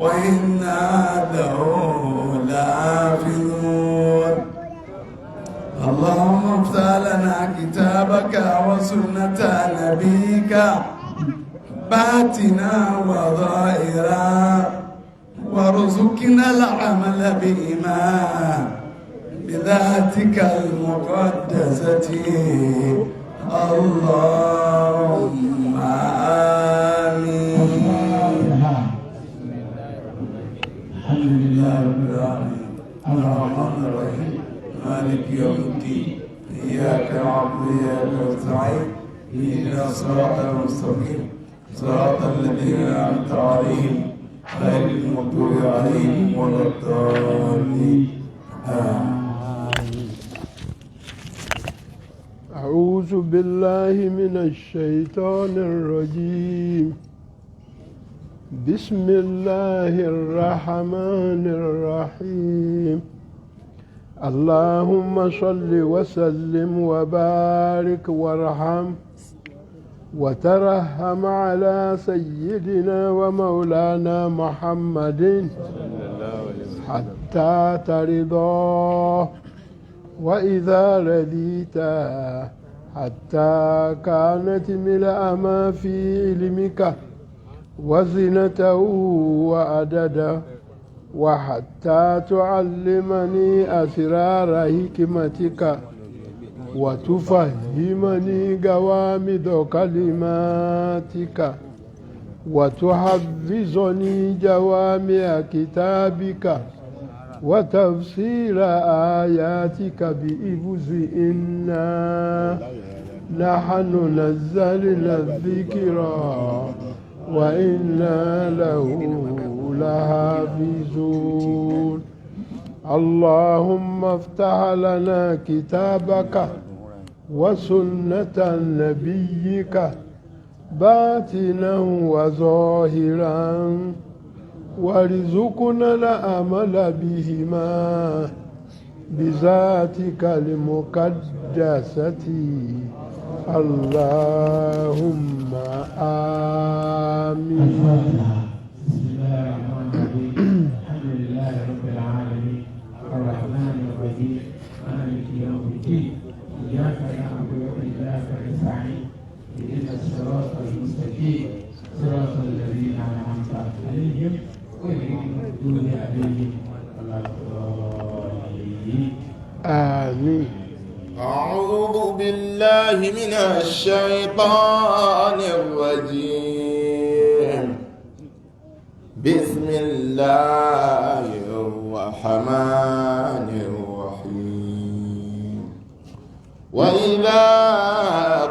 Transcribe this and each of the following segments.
وإنا له لحافظون. اللهم افتح لنا كتابك وسنة نبيك باطنا وظاهرا وارزقنا العمل بهما بذاتك المقدسة اللهم آمين. الحمد لله رب العالمين الرحمن الرحيم مالك يوم الدين إياك نعبد وإياك نستعين اهدنا الصراط المستقيم صراط الذين أنعمت عليهم غير المغضوب عليهم ولا الضالين. أعوذ بالله من الشيطان الرجيم. بسم الله الرحمن الرحيم. اللهم صل وسلم وبارك وارحم وترحم على سيدنا ومولانا محمد حتى ترضى، وإذا رضيت حتى كانت ملء ما في علمك وزنته وعدده، وحتى تعلمني أسرار حكمتك وتفهمني جوامد كلماتك وتحفظني جوامع كتابك وتفسير آياتك بإبز إنا نحن نزلنا الذكر وإنا له لحافظون. اللهم افتح لنا كتابك وسنة نبيك باطنا وظاهرا وارزقنا العمل بهما بذاتك المقدسة اللهم آمين. بسم الله الرحمن الرحيم. الحمد لله رب العالمين الرحمن الرحيم مالك يوم الدين إياك نعبد وإياك نستعين اهدنا الصراط المستقيم صراط الذين أنعمت عليهم غير المغضوب عليهم ولا الضالين. آمين. أعوذ بالله من الشيطان الرجيم. بسم الله الرحمن الرحيم. وإذا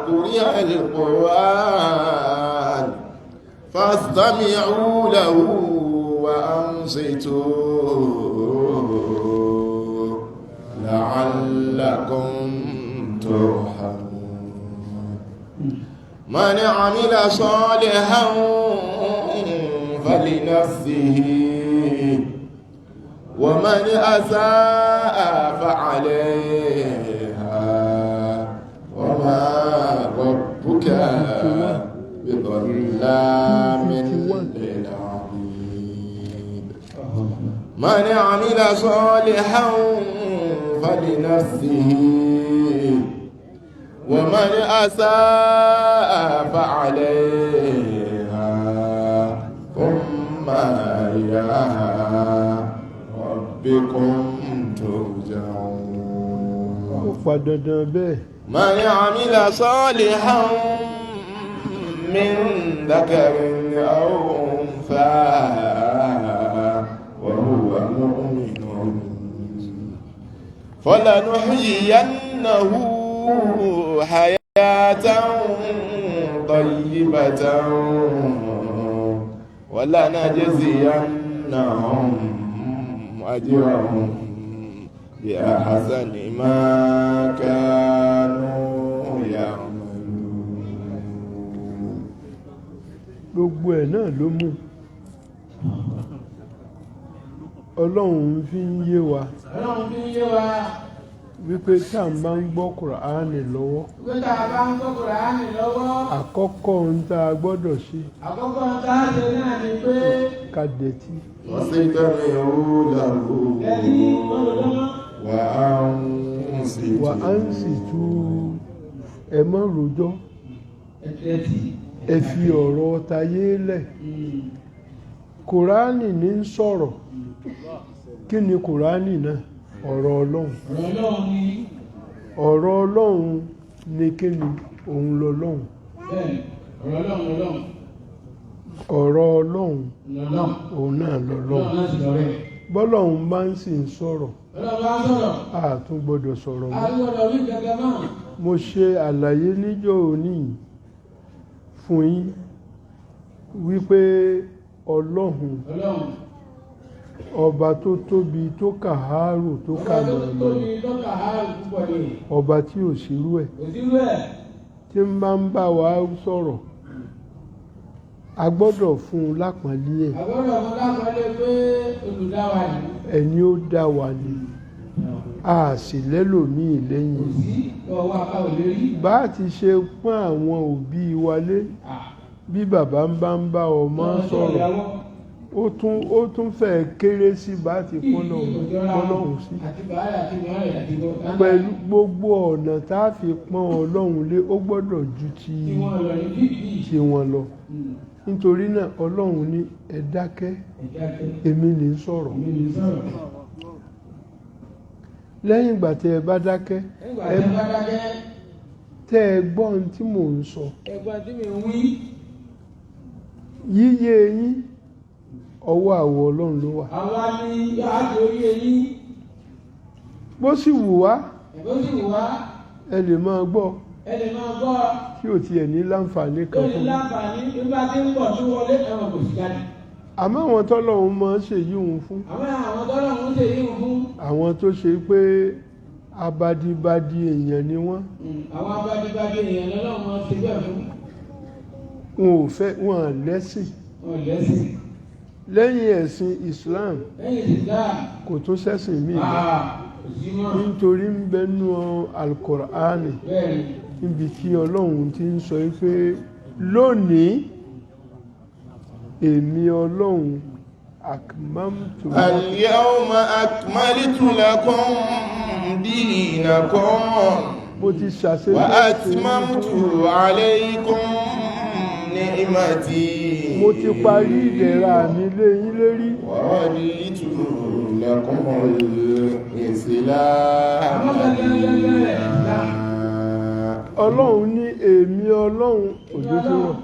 قرئ القرآن فاستمعوا له وأنصتوا لعلكم ترحمون. من عمل صالحا فلنفسه ومن أساء فعليها وما ربك بظلام للعبيد. من عمل صالحا فلنفسه ومن أساء فعليها ثم إلى ربكم ترجعون. من عمل صالحا من ذكر أو أنثى وهو مؤمن فلنحيينه حياة طيبة ولنجزينهم أجرهم بأحسن ما كانوا يعملون. gbogbo ẹ̀ náà ló mú ọlọ́run fi ń yé wa wípé tá à ń bá ń gbọ́ Kùránì lọ́wọ́ Pé tá a bá ń gbọ́ Kùránì lọ́wọ́, àkọ́kọ́ ń tá a gbọ́dọ̀ ṣe àkọ́kọ́ tá a ṣe náà ni pé ká dẹ̀tí واستمعوا له ẹni olùdọ́mọ́ وأنصتوا wà á ń sì tú ẹ mọ́ rojọ́ ẹ̀tẹ̀tì. ẹ fi ọ̀rọ̀ tayé lẹ̀ Kùránì ní ń sọ̀rọ̀ kí ni Kùránì náà ọ̀rọ̀ Ọlọ́run Ọ̀rọ̀ Ọlọ́run ni ọ̀rọ̀ Ọlọ́run ni kí ni òun lọ́lọ́run bẹ́ẹ̀ ọ̀rọ̀ Ọlọ́run lọ́lọ́run ọ̀rọ̀ Ọlọ́run lọ́lọ́run òun náà lọ́lọ́run Ọlọ́run náà sì lọ́rẹ́. bọ́lọ́run bá ń sì ń sọ̀rọ̀ Ọlọ́run bá sọ̀rọ̀, a tún gbọ́dọ̀ sọ̀rọ̀ mọ́ àgbọ̀dọ̀ wí gẹ́gẹ́ náà. mo ṣe àlàyé níjọ́ òní fún yín wípé Ọlọ́run Ọlọ́run ọba tó tóbi tó kàhárù tó ọba tó kàmọ̀lọ́ tóbi lọ́kà ààrùn púpọ̀ ni ọba tí ò sírú ẹ̀ òsínú ẹ̀. tí ń bá ń bá wa sọ̀rọ̀ a gbọ́dọ̀ fún un lápọ̀nlé ẹ̀ Àgbọ̀dọ̀ mú lápẹ́lẹ́ pé olùdáwà ni ẹni ó dá wa ni a sì lẹ́lòmíì lẹ́yìn kò sí ọwọ́ apá ò lè rí. bá a ti ṣe pọ́n àwọn òbí wa lé bí bàbá ń bá ọmọ sọ̀rọ̀ ó tún fẹ́ kéré sí bá a ti pọ́n Ọlọ́run sí àti bàárẹ̀ àti mọ́rẹ̀ àti bọ́. pẹ̀lú gbogbo ọ̀nà tá a fi pọ́n Ọlọ́run lé ó gbọ́dọ̀ ju ti tí wọ́n lọ ní bíbí. ti wọn lọ nítorí náà Ọlọ́run ní ẹ dákẹ́ Ìdákẹ́. èmi ní sọ̀rọ̀ Èmi ní sọ̀rọ̀. lẹ́yìn ìgbà tí ẹ bá dákẹ́ Nígbà tí ẹ bá dákẹ́, tẹ́ ẹ gbọ́ ohun tí mò ń sọ ẹgbọ́n tí mi ń wí. yíyé yín ọwọ́ àwọ̀ Ọlọ́run ló wà Àwa ni àti orí eyín. bó sì wù wá Ẹ̀gbọ́n sì wá. ẹ lè máa gbọ́ Ẹ lè máa gbọ́. tí ò tiẹ̀ ní láǹfààní kan Lórí fún mi láǹfààní nígbà tí ń bọ̀ tó wọlé ẹ̀wọ̀n kò sí jáde. àmọ́ àwọn tọ́lọ́run máa ń ṣèyí òun fún Àwọn tọ́lọ́run ṣe yíò fún. àwọn tó ṣe pé abadibadi èèyàn ni wọ́n Àwọn abádibádé èèyàn lọ́lọ́run máa ṣe bẹ́ẹ̀ fún. wọn ò fẹ́ wọn à lẹ́sìn Wọ́n lẹ́sìn. lẹ́yìn ẹ̀sìn Islam Lẹ́yìn ìsìlá. kò tún sẹ́sìn míì mọ́. Kò sí mọ́. nítorí ń bẹnu Al-Qur'ani Bẹ́ẹ̀ni. níbi tí Ọlọ́run ti ń sọ pé lónìí èmi Ọlọ́run akmamtu اليوم أكملت لكم دينكم mo ti ṣàṣeyọrí وأتممت عليكم نعمتي mo ti parí ìdẹ̀ra mi lé yín lérí ورضيت لكم الإسلام دينا. Ọlọ́run ní èmi Ọlọ́run òjòjò rọ̀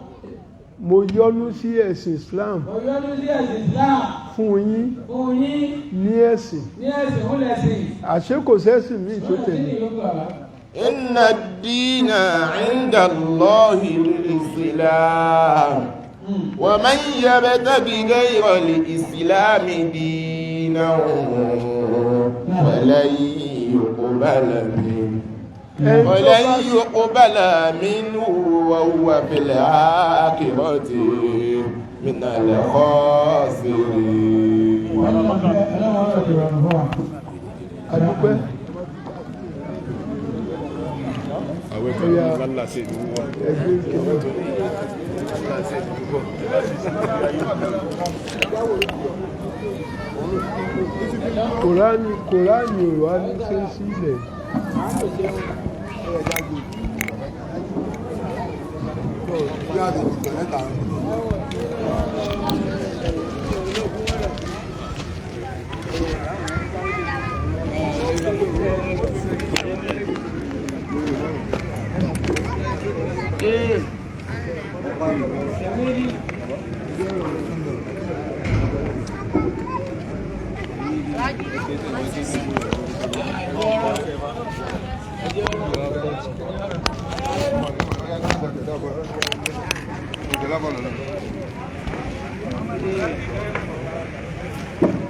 mo yọ́nú sí ẹ̀sìn Islam Mo yọ́nú sí ẹ̀sìn Islam fún yín fún yín ní ẹ̀sìn ní ẹ̀sìn ó lẹ́sìn. àṣé kò sẹ́sìn míì tó tẹ̀lé إن الدين عند الله الإسلام ومن يبتغي غير الإسلام دينا فلن يقبل منه وهو في الآخرة من الخاسرين. adúpẹ́ ẹ̀yà ẹgbẹ́ ìkẹlẹ̀ Kùránì ò wá ní ṣe sílẹ̀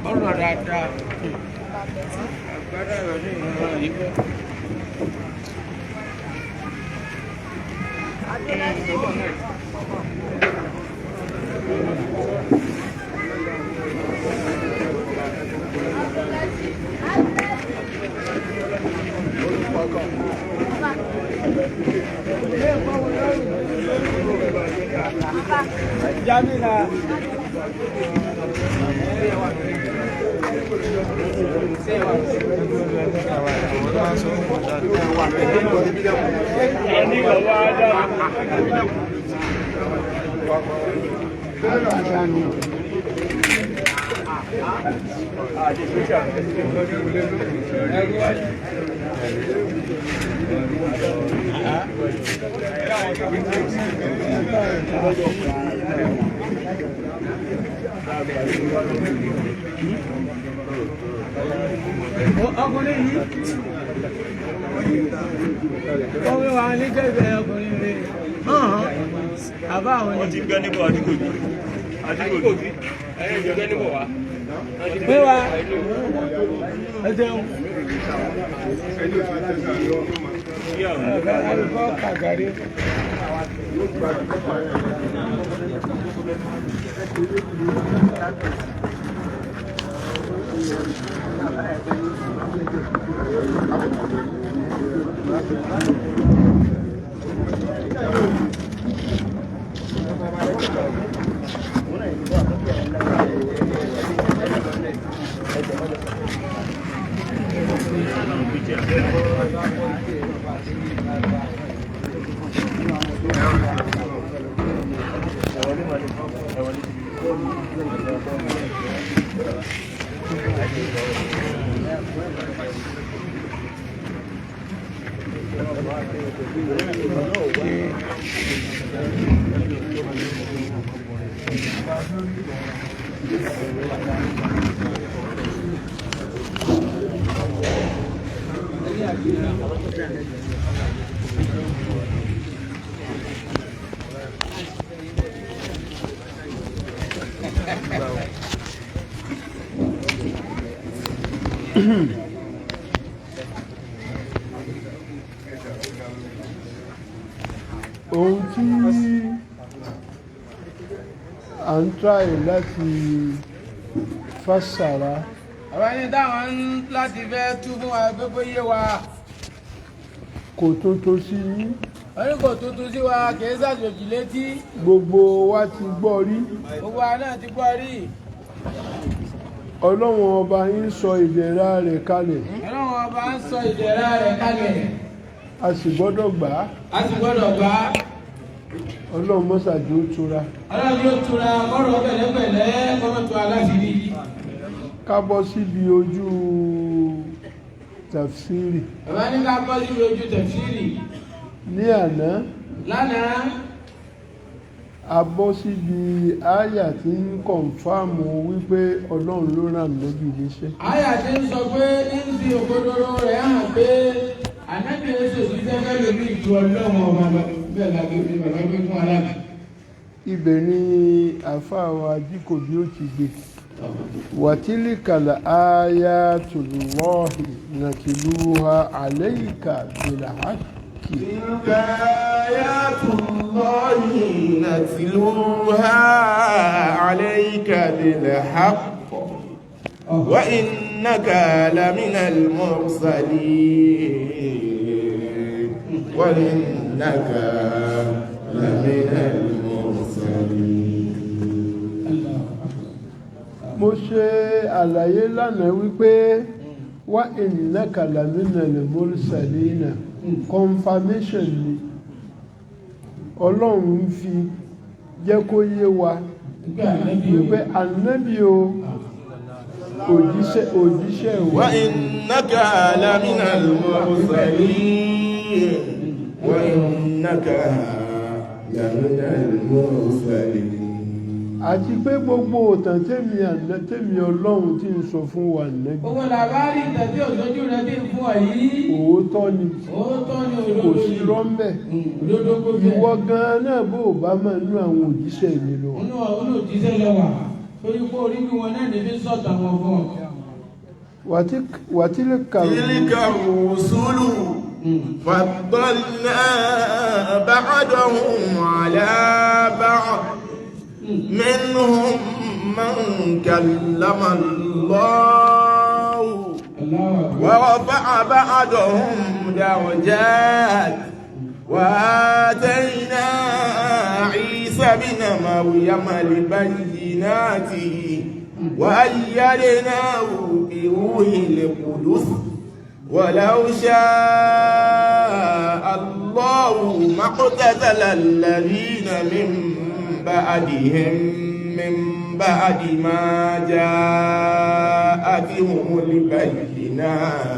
ọ̀rọ̀ dáadáa agbádá rẹ̀ ní ìran yìí bọ́. ọkùnrin yìí ọmọ wa ní kẹfẹ ọkùnrin rẹ àbá àwọn wọ́n ti gbẹ́ níbọ̀ Adíkòbí ẹ̀yẹ́ ìjọ gbẹ́ níbọ̀ wá pé wa ẹ̀jẹun àlùkò kàgàrí. ohun tí à ń tráì láti fásàrà àwọn ẹni táwọn ń láti fẹ́ tú fún wa pé kó yé wa kò tuntun sí yín orí kò tuntun sí wa kìí ṣàjòjì létí gbogbo wa ti gbọ́ rí gbogbo wa náà ti gbọ́ rí ọlọ́run ọba yín sọ ìdẹ̀ra rẹ̀ kalẹ̀ ọlọ́run ọba ń sọ ìdẹ̀ra rẹ̀ kalẹ̀ a sì gbọ́dọ̀ gbà á a sì gbọ́dọ̀ gbà á ọlọ́run mọ́sàdì ó tura ọlọ́run yóò tura kọ́rọ̀ pẹ̀lẹ́pẹ̀lẹ́ kọ́rọ̀ tó aláṣìírí ká bọ́ síbi ojú tafsiri bàbá ní ká bọ́ síbi ojú tẹ̀fsírì ní àná lánàá a bọ́ síbi àyà tí ń kọ̀nfàmù wípé ọlọ́run ló rán Ànábì níṣẹ́ àyà tí ń sọ pé ń fi òkodoro rẹ̀ hàn pé ànábì ẹ̀sẹ̀ òṣìṣẹ́ fẹ́ lórí ìtú ọlọ́run ọba bẹ́ẹ̀ lágbègbè bàbá gbé fún aláàbì. ibẹ̀ ni àfáà wa Adíkòbí ó ti gbé wàtílìkàlà ayatullahi nàtìlúha alayka bilhaqqi ayatullahi natluha alayka bilhaqq wa innaka laminal mursalin wa innaka laminal mursalin. mo ṣe àlàyé lánàá wípé wa innaka laminal mursalina confirmation ni ọlọ́run fi jẹ́ kó yé wa wípé ànábì o òjíṣẹ́ wa innaka laminal mursalin wa innaka laminal mursalin. àti pé gbogbo òtàn tèmi ọlọ́run tí ń sọ fún wa nẹ́bí gbogbo làbárí ìtàdí òṣojú rẹ̀ bí fún ọ yìí òótọ́ ni òótọ́ ni kò òdodo sí ni rọ́mbẹ̀ òdodo gbogbo ẹ̀. ìwọ gan náà bó o bá máa nú àwọn òjíṣẹ́ mi lọ inú òjíṣẹ́ lẹ́wà torí pé orí bí wọn náà níbi sọ̀tà wọn fún ọ. wàtílíkà تلك الرسل فضلنا بعضهم على بعض منهم من كلم الله ورفع بعضهم درجات وآتينا عيسى بن مريم البينات وأيدناه بروح القدس ولو شاء الله ما اقتتل الذين من بعدهم من بعد ما جاءتهم البينات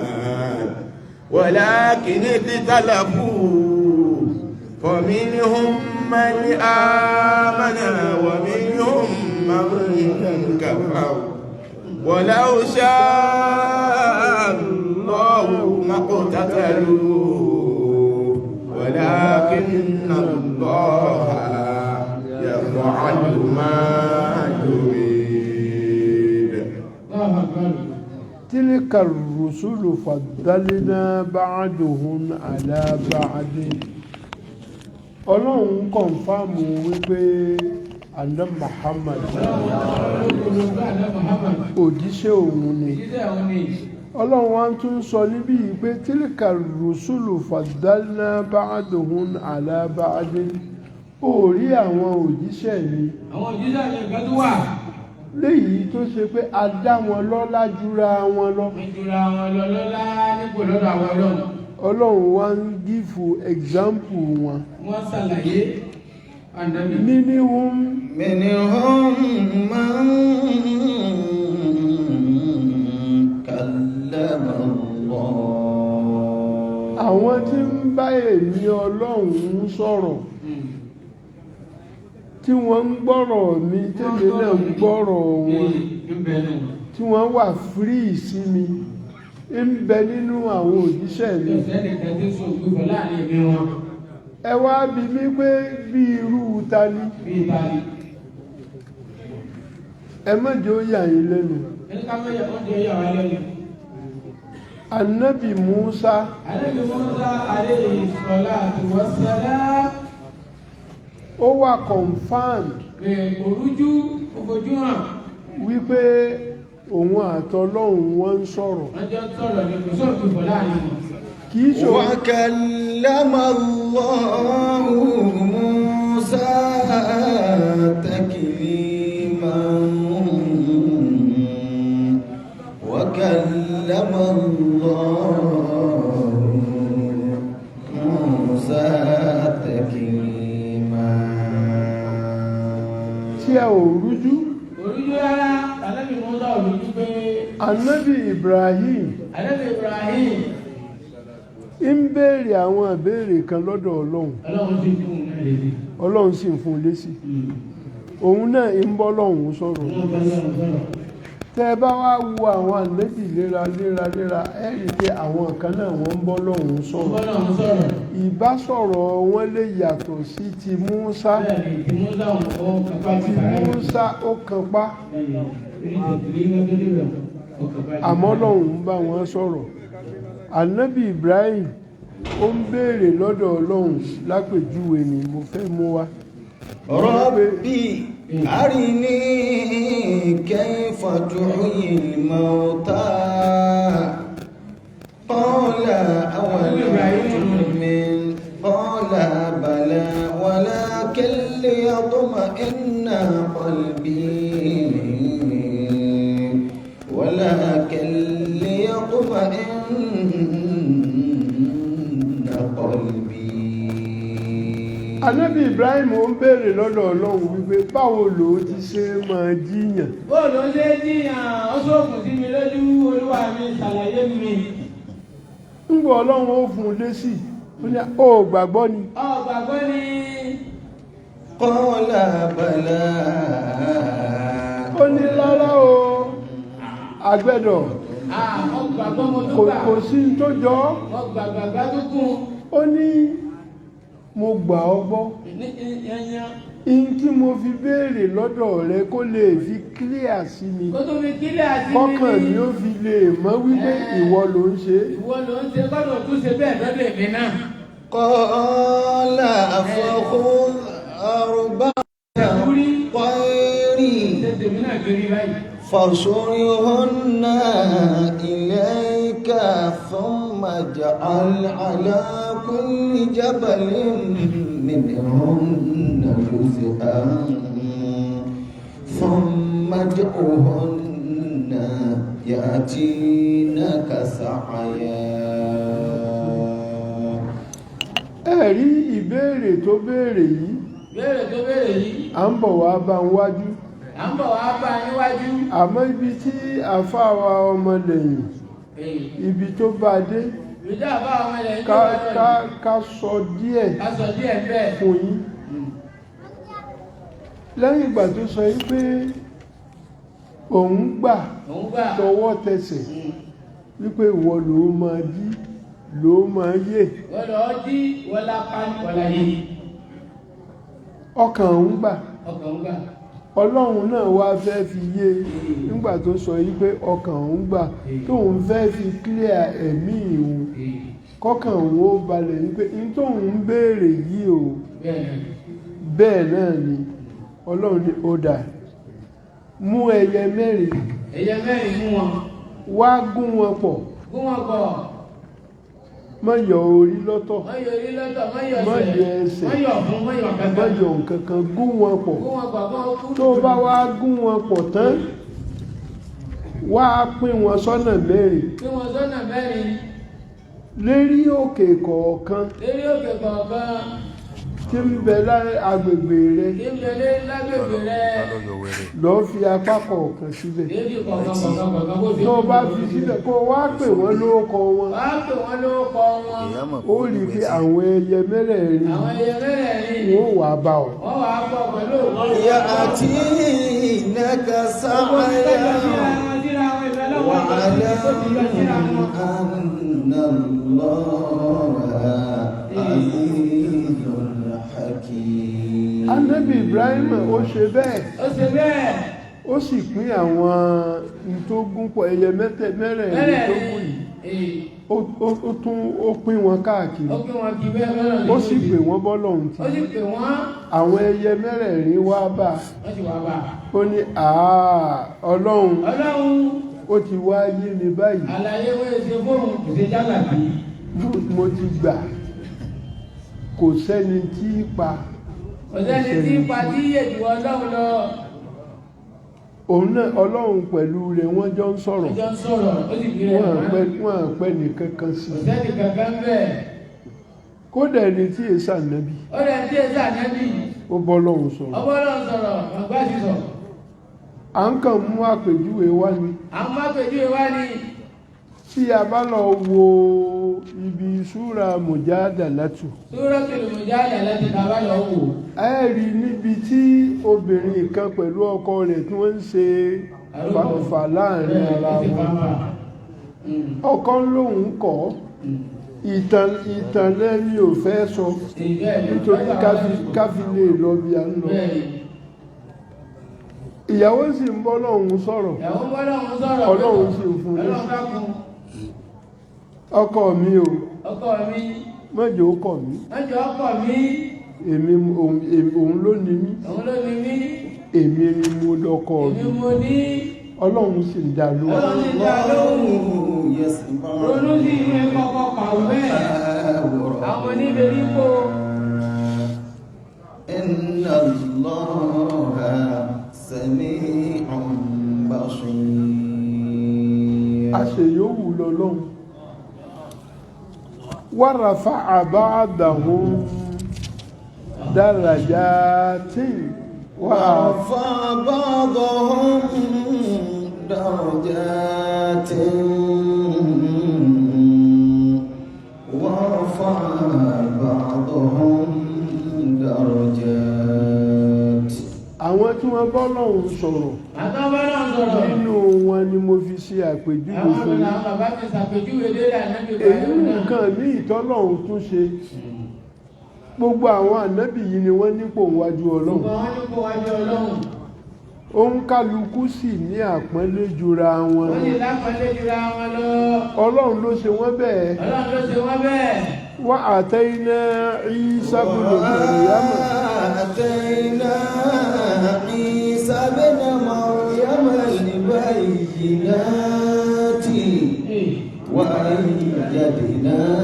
ولكن اختلفوا فمنهم من آمن ومنهم من كفر ولو شاء الله ما اقتتلوا ولكن الله يفعل ما يريد. تلك الرسل فضلنا بعضهم على بعض. Ọlọ́run kọ̀nfàmù wípé Ànábì Muhammad òjíṣẹ́ òun ni. Ọlọ́run wá tún sọ níbí pé tilka rusulu faddalna ba'dahum ala ba'd. Ó rí àwọn òjíṣẹ́ mi. Àwọn òjíṣẹ́ mi kan tó wà. Léyìí tó ṣe pé a dá wọn lọ́lá jura wọn lọ. Jura wọn lọ lọ́lá nípò lọ́dọ̀ àwọn Ọlọ́run. Ọlọ́run wá ń gífù ẹ̀gbámpù wọn. Wọ́n ṣàlàyé ànábì. Minhum man kallama Allah. Àwọn tí ń bá èmi Ọlọ́run sọ̀rọ̀ tí wọ́n ń gbọ́rọ̀ mi tẹ́lẹ̀ náà ń gbọ́rọ̀ wọn tí wọ́n wà fírí sí mi ń bẹ nínú àwọn òjíṣẹ́ mi. Ẹ wá bi mí pé bí irú ta ni. Ẹ má jẹ́ ó yà yín lẹ́nu. Ànábì Musa alayhi salatu wassalam ó wà confirm wípé òun àtọlọ́hun wọ́n ń sọ̀rọ̀. Kìí ṣe wa kallama Allahu Musa takliman wa kallama Allahu Musa takliman. Tí ẹ ò rújú. Orújú rárá, Ànábì Mùsá ò rújú pé. Ànábì Ibrahim. Ànábì Ibrahim. Ń béèrè àwọn ìbéèrè kan lọ́dọ̀ Ọlọ́run. Ọlọ́run sì ń fún un lésì. Òun náà ń bọ́ Ọlọ́run sọ̀rọ̀. Tẹ́ bá wá wo àwọn ànábì léra ẹ rí pé àwọn kan náà wọ́n ń bọ́ Ọlọ́run sọ̀rọ̀. Ìbásọ̀rọ̀ wọn lè yàtọ̀ sí ti Mùsá. Ti Mùsá ó kanpá. Àmọ́ Ọlọ́run ń bá wọn sọ̀rọ̀. Ànábì Ibrahim ó ń béèrè lọ́dọ̀ Ọlọ́run lápèjúwe ni mo fẹ́ mú wá. Rabbi arini kayfa tuhyil mauta qala awalam tu'min qala bala walakin liyatma'inna qalbi walakin liyatma'inna qalbi. Ànábì Ibrahim ó ń béèrè lọ́dọ̀ Ọlọ́run wípé báwo ló ti ṣe máa jíyàn. Bóòlù ó ṣe jíyàn, ó ṣòkùn sí mi lójú, Olúwa mi ṣàlàyé mi. Ń gbọ́ Ọlọ́run ó fún un lésì, ó ní ó gbàgbọ́ ni. Ó gbàgbọ́ ni. Qala bala. Ó ní rárá o, àgbẹ̀dọ̀. Kò sí tó jọ. Ó ní mo gbà ọ́ gbọ́. In tí mo fi béèrè lọ́dọ̀ rẹ kó lè fi kílíà sí mi. Kọ́kàn ni ó fi lè mọ̀ wípé ìwọ ló ń ṣe. Ìwọ ló ń ṣe kọ́dọ̀ tún ṣe bẹ́ẹ̀ lọ́dọ̀ èmi náà. Qala fakhudh arba'ata tayrin فصرهن إليك ثم اجعل على كل جبل منهن جزءا ثم ادعوهن يأتينك سعيا. ẹ̀rí ìbéèrè tó béèrè yìí à ń bọ̀ wá bá ń wájú níwájú. àmọ́ ibi tí àfáàwà ọmọlẹ́yìn ibi tó bá dé ká sọ díẹ̀ fún yín lẹ́yìn ìgbà tó sọ yí pé òun gbà tọwọ́ tẹsẹ̀ wípé ìwọ ló máa jí ló máa yè ọkàn òun gbà ọlọ́run náà wá fẹ́ fi yé nígbà tó sọ yí pé ọkàn òun gbà tóun fẹ́ fi clear ẹ̀mí ìhun kọ́kàn òun ó balẹ̀ ní pé ní tóun ń béèrè yìí o bẹ́ẹ̀ náà ni ọlọ́run ní ó dà mú ẹyẹ mẹ́rin mú wọn wá gún wọn pọ̀ má yọ orí lọ́tọ̀ má yọ ẹsẹ̀ má yọ nǹkankan gún wọn pọ̀ tó bá wá gún wọn pọ̀ tán wá pín wọn sọ́nà mẹ́rin lérí òkè kọ̀ọ̀kan tí ń bẹ lágbègbè rẹ lọ fi apá kọ̀ọ̀kan síbẹ̀ tó bá fi síbẹ̀ kó wá pè wọ́n lórúkọ wọn ó rí pé àwọn ẹyẹ mẹ́rẹ̀ẹ̀rin wọ́n wà bá ọ. ìyá àti ìnẹ́ka sáyà wàhálà Ànábì Ibrahim ó ṣe bẹ́ẹ̀ ó sì pín àwọn tó gún pọ̀ ẹyẹ mẹ́rẹ̀ẹ̀rin tó gún yìí ó pín wọn káàkiri ó sì pè wọ́n bọ́lọ́hun tí àwọn ẹyẹ mẹ́rẹ̀ẹ̀rin wá bá ó ní ọlọ́run ó ti wá yé mi báyìí àlàyé wọ́n ṣe fóònù ṣe jálàbí mo ti gbà kò sẹ́ni tí pa tí yèjì ọlọ́run lọ òun náà ọlọ́run pẹ̀lú rẹ̀ wọ́n jọ ń sọ̀rọ̀ wọ́n àpẹ́ nìkankan sí kódà ẹni tí èsà nẹ́bí ó bọ́lọ́run sọ̀rọ̀ à ń kàn mú àpèjúwe wá ní tí a bá lọ wo ibi súra Mujadalatu bàbá lọ wò ẹ rí níbi tí obìnrin kan pẹ̀lú ọkọ rẹ̀ tí wọ́n ń ṣe fàfà láàrin ara wọn ọkọ lóhùn kọ́ ìtàn lẹ́ni ò fẹ́ sọ nítorí káfí lè lọ bí a ń lọ ìyàwó sì ń bọ́ lọ́hùn sọ̀rọ̀ ọlọ́hun sì ń fún lẹ́sìn ọkọ mi o mọ́jọ ó kọ̀ mí èmi òun ló ní mí èmi ni mo lọ́kọ mi ọlọ́run sì ń dá lóhùn ronú sí ìwé kọ́kọ́ kàwé àwọn oníbẹ̀rí kó inna Allaha sami'un basir àṣeyọ́wù lọ́lọ́run ورفع بعضهم درجات ورفع بعضهم درجات ورفع بعضهم درجات àwọn tí wọ́n bọ́ lọ́hùn sọ̀rọ̀ nínú wọn ni mo fi ṣe àpèjúwe fún èyí nǹkan ní ìtọ́lọ́hùn tún ṣe gbogbo àwọn ànábì yìí ni wọ́n nípò wájú ọlọ́run òun kálukú sì ní àpọ́nlé jura wọn ọlọ́run ló ṣe wọ́n bẹ́ẹ̀ wa atayna Isa ibn Maryam atayna Isa ibn Maryam al-bayyinati wa ayyadnahu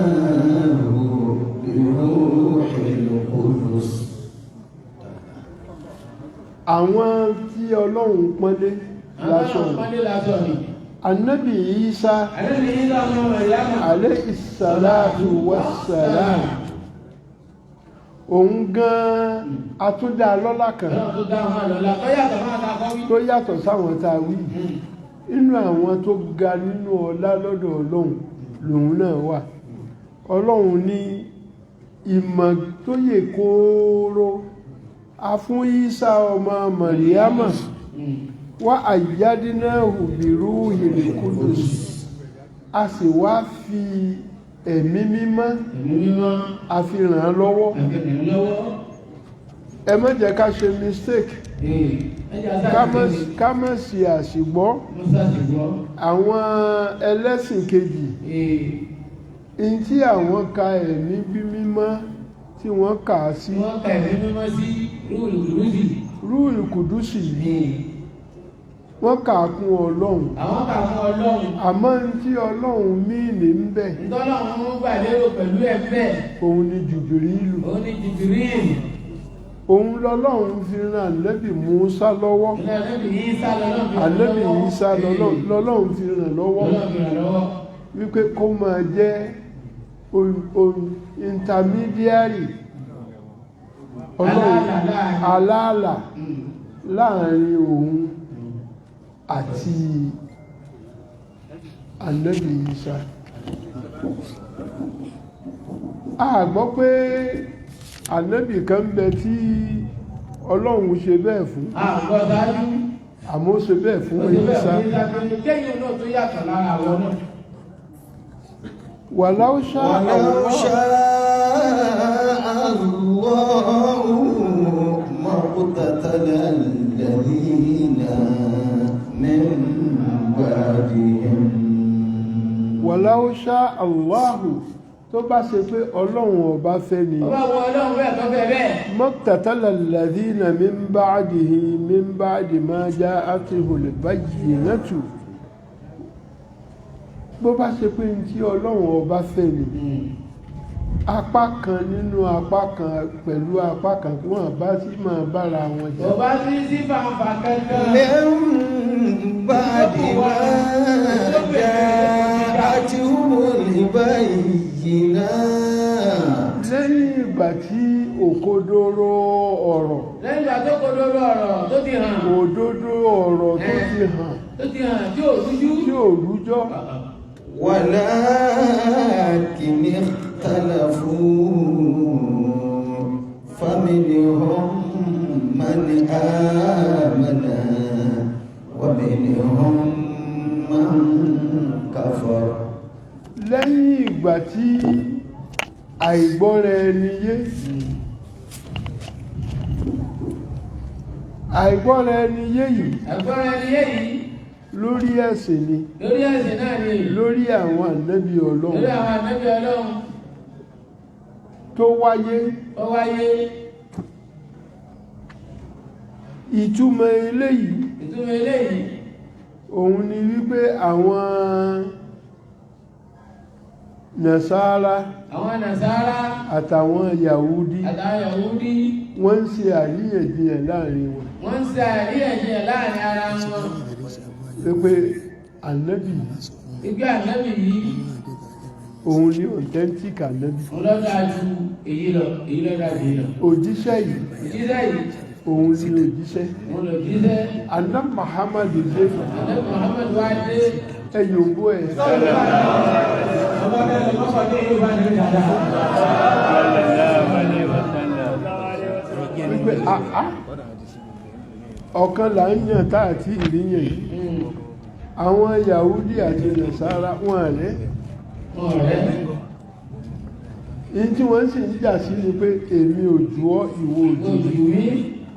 àwọn tí ọlọ́run pọ́nlé lásán ni Ànábì Ìsá alayhi salatu wassalam òun gan atúndà lọ́lá kan tó yàtọ̀ sáwọn tá a wí inú àwọn tó ga nínú ọlá lọ́dọ̀ ọlọ́run lòun náà wà ọlọ́run ní ìmọ̀ tó yè kóró a fún Ìsá ọmọ Màríámà wá ayyadnahu bi ruhil qudus a sì wá fi ẹ̀mí mímọ́ a fi ràn án lọ́wọ́ ẹ má jẹ́ ká ṣe mistake ká má ṣe àṣìgbọ́ àwọn ẹlẹ́sìn kejì in tí àwọn ka ẹ̀mí bí mímọ́ tí wọ́n kà á sí rúùlù kùdùsì wọ́n kà á kún ọlọ́run àmọ́ ní tí ọlọ́run míìnì ń bẹ òun ni Jùbìrìlù òun lọ́lọ́run fi ran Ànábì Mùsá lọ́wọ́ Ànábì Ìsá lọ́lọ́run fi ràn lọ́wọ́ wípé kó máa jẹ́ intermediary ọlọ́run aláàlà láàrin òun àti Ànábì Ìsá a gbọ́ pé ànábì kan bẹ tí ọlọ́run ṣe bẹ́ẹ̀ fún àmọ́ ṣe bẹ́ẹ̀ fún Ìsá walau sha'a Allahu maqtatala alladhina min ba'dihim walau sha'a Allahu tó bá ṣe pé ọlọ́run ọba fẹ́ ni maqtatala alladhina min ba'dihi min ba'di ma ja'atuhul bayyinatu bó bá ṣe pé ní tí ọlọ́run ọba fẹ́ ni apá kan nínú apá kan pẹ̀lú apá kan kí wọ́n bá sí máa bára wọn jà. ọba sí sí fàǹfà kankan. min ba'di ma ja'atuhul bayyinat. lẹ́yìn ìgbà tí òkodoro ọ̀rọ̀. lẹ́yìn ìgbà tó kodoro ọ̀rọ̀ tó ti hàn. òdodo ọ̀rọ̀ tó ti hàn. tó ti hàn tí ò rújú. tí ò rújọ́. ولكن اختلفوا فمنهم من آمن ومنهم من كفر. lẹ́yìn ìgbà tí àìgbọ́ra ẹni yé àìgbọ́ra ẹni yé yìí lórí ẹ̀sìn ni lórí ẹ̀sìn náà ni lórí àwọn ànábì ọlọ́run lórí àwọn ànábì ọlọ́run tó wáyé ìtumọ̀ eléyìí òun ni wípé àwọn Nàsárà àtàwọn Yahudi wọ́n ń ṣe àríyànjiyàn láàrin wọn ara wọn pé ànábì yìí òun ni authentic ànábì ọlọ́dájú èyí lọ́dájú òjíṣẹ́ yìí òun ni òjíṣẹ́ àná Muhammadu dé ẹ̀yọ̀ngbó ẹ̀ wípé ọ̀kan là ń yàn táàtì ìrìyàn yìí àwọn Yahudi àti Nàsárà wọn rẹ̀ in tí wọ́n sì ń jà sí ni pé èmi ò jù ọ́ ìwọ ò jù mí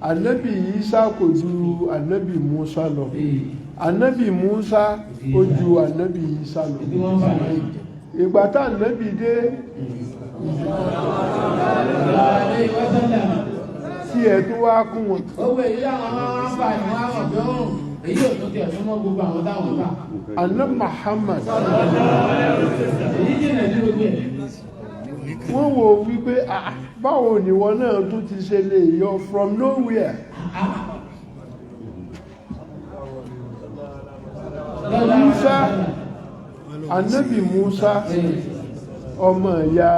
ànábì Ìsá kò ju ànábì Mùsá lọ ànábì Mùsá ó ju ànábì Ìsá lọ ìgbà tá ànábì dé tí ẹ̀ tó wá kún wọn. owó èyí àwọn máa ń fà ní wọn àwọn bí wọn èyí ò tó tiẹ̀ súnmọ́ gbogbo àwọn táwọn bá. àná Muhammad. èyí jìnnà ní gbogbo ẹ̀. wọ́n wò wípé báwo ni wọn náà tún ti ṣe lè yọ from nowhere Ànábì Musa ọmọ ìyá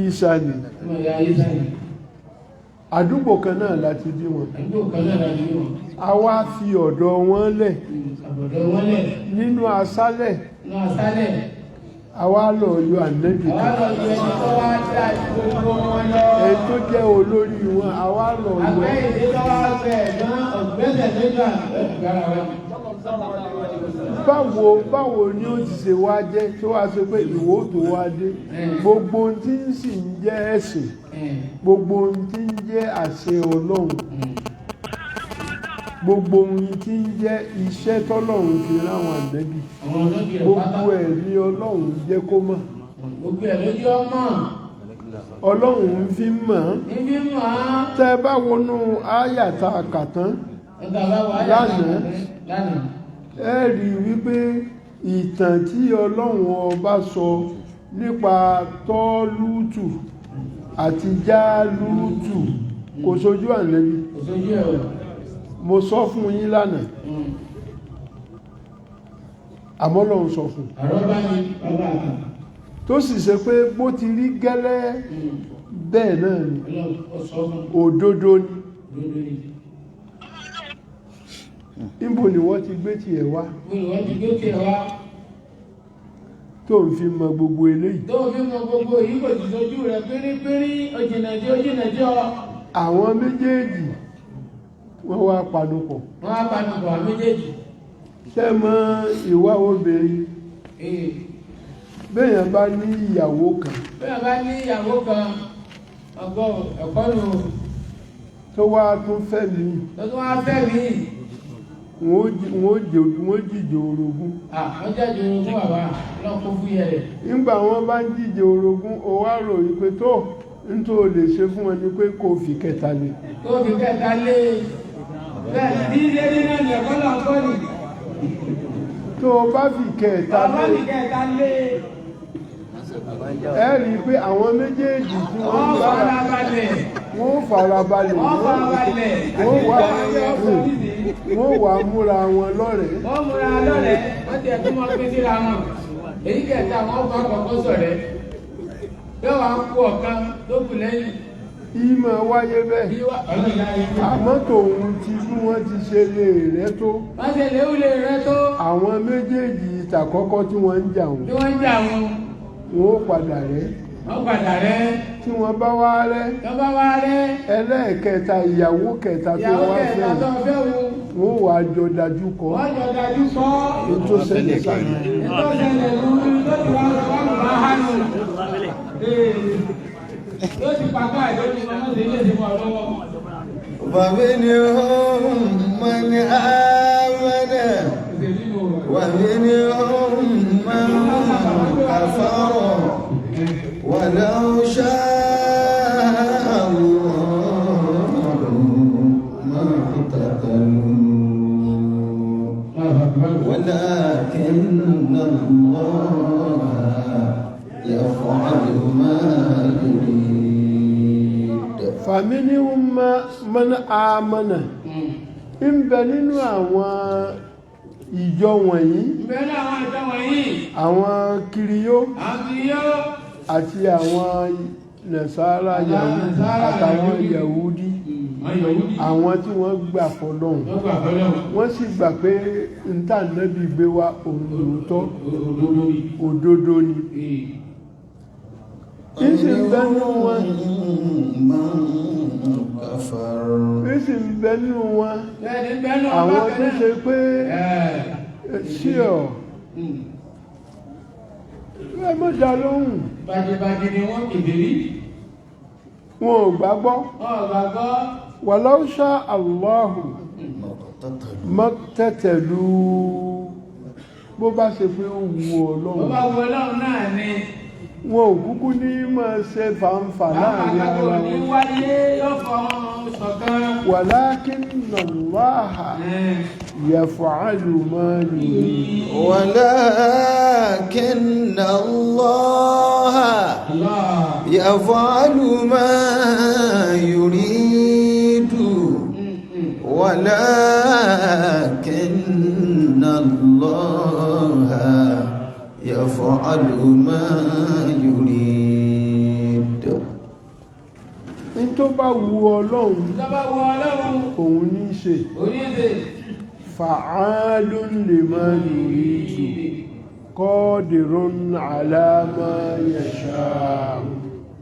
Ìsá ni àdúgbò kan náà láti bí wọn a wá fi ọ̀dọ̀ wọn lẹ̀ nínú aṣálẹ̀ a wá lọ yọ Ànábì èyí tó jẹ́ olórí wọn a wá lọ yọ báwo ni ó ti ṣe wá jẹ́ tó wá ṣe pé ìwọ tó wá dé gbogbo ohun tí ń sì ń jẹ́ ẹ̀sìn gbogbo ohun tí ń jẹ́ àṣẹ Ọlọ́run gbogbo ohun tí ń jẹ́ iṣẹ́ tọ́lọ́run fi ráwọn Ànábì gbogbo ẹ̀ ni Ọlọ́run jẹ́ kó mọ̀ Ọlọ́run fi mọ̀ tẹ́ bá wọnú áyàtà àkàtán lánàá ẹ rí wípé ìtàn tí Ọlọ́run ọba sọ nípa Tọ́lútù àti Jálútù kò sójú Ànábì mo sọ fún yín lánàá àmọ́ Ọlọ́run sọ fún tó sì ṣe pé bó ti rí gẹ́lẹ́ bẹ́ẹ̀ náà ni òdodo ni níbo ni wọ́n ti gbé tiẹ̀ wá tó ń fi mọ gbogbo eléyìí tó fi mọ gbogbo èyí kò sì sojú rẹ̀ pírípírí ojìnàjò àwọn méjèèjì wọ́n wá panupọ̀ méjèèjì sẹ́mọ́ ìwà obìnrin béèyàn bá ní ìyàwó kan ọgbọ́ ẹ̀kọ́ nù tó wá tún fẹ́ mi wọ́n jíjẹ orogún wọ́n jẹ́jẹ orogún bàbá lọ́kọ́ fún yẹ rẹ̀ nígbà wọ́n bá ń jíjẹ orogún ó wá rò wípé tó ń tó lè ṣe fún wọn ni pé kó fi kẹta lé bẹ́ẹ̀ ní ilé nínú ẹ̀kọ́ lọ́kọ́ nì tó bá fi kẹta lé ẹ rí pé àwọn méjèèjì tí wọ́n farabalẹ̀ wọ́n wà múra wọn lọ́rẹ̀ẹ́ wọ́n tẹ̀ tó mọ́ pín síra wọn èyí kẹta wọ́n bá kọ̀kọ́ sọ̀rẹ́ bẹ́ẹ̀ wà ń kú ọ̀kan tó kù lẹ́yìn ìmọ̀ wáyé bẹ́ẹ̀ àmọ́ tòun ti bí wọ́n ti ṣe lè rẹ́ tó àwọn méjèèjì ìtàkọ́kọ́ tí wọ́n ń jà wọn wọ́n padà rẹ́ tí wọ́n bá wá rẹ́ ẹlẹ́ẹ̀kẹta ìyàwó kẹta tó wá fẹ́ wọ́n wà jọ dájú kọ́ ètò ṣẹlẹ̀ sáyé ومنهم من آمن ومنهم من كفر ولو شاء الله ما اقتتلوا ولكن الله يفعل ما يريد فمنهم من آمن ń bẹ nínú àwọn ìjọ wọ̀nyí àwọn kiriyó àti àwọn nàṣàrà àtàwọn yahudi àwọn tí wọ́n gbà fọ́lọ́hun wọ́n sì gbà pé níta Nábì gbé wá òótọ́ òdodo ni ìsì ń bẹ nínú wọn ìsì ń bẹ nínú wọn àwọn tó ṣe pé sí ọ̀ ẹ mọ́ dá lóhùn bàjẹ́bàjẹ́ ni wọ́n kèbèrè wọn ò gbàgbọ́ walau sha Allahu maqtatalu bó bá ṣe pé ó wu Ọlọ́run náà ni wọn ò kúkú ní máa ṣe fàǹfà láàrin ara wọn walakinna Allaha yaf'alu ma yurid ولكن الله يفعل ما يريد ولكن الله يفعل ما يريد. ní tó bá wu Ọlọ́run Ìjọba wọ Ọlọ́run. òun ní í ṣe Oníṣe. fa'alun lima yuridu qadirun ala ma yasha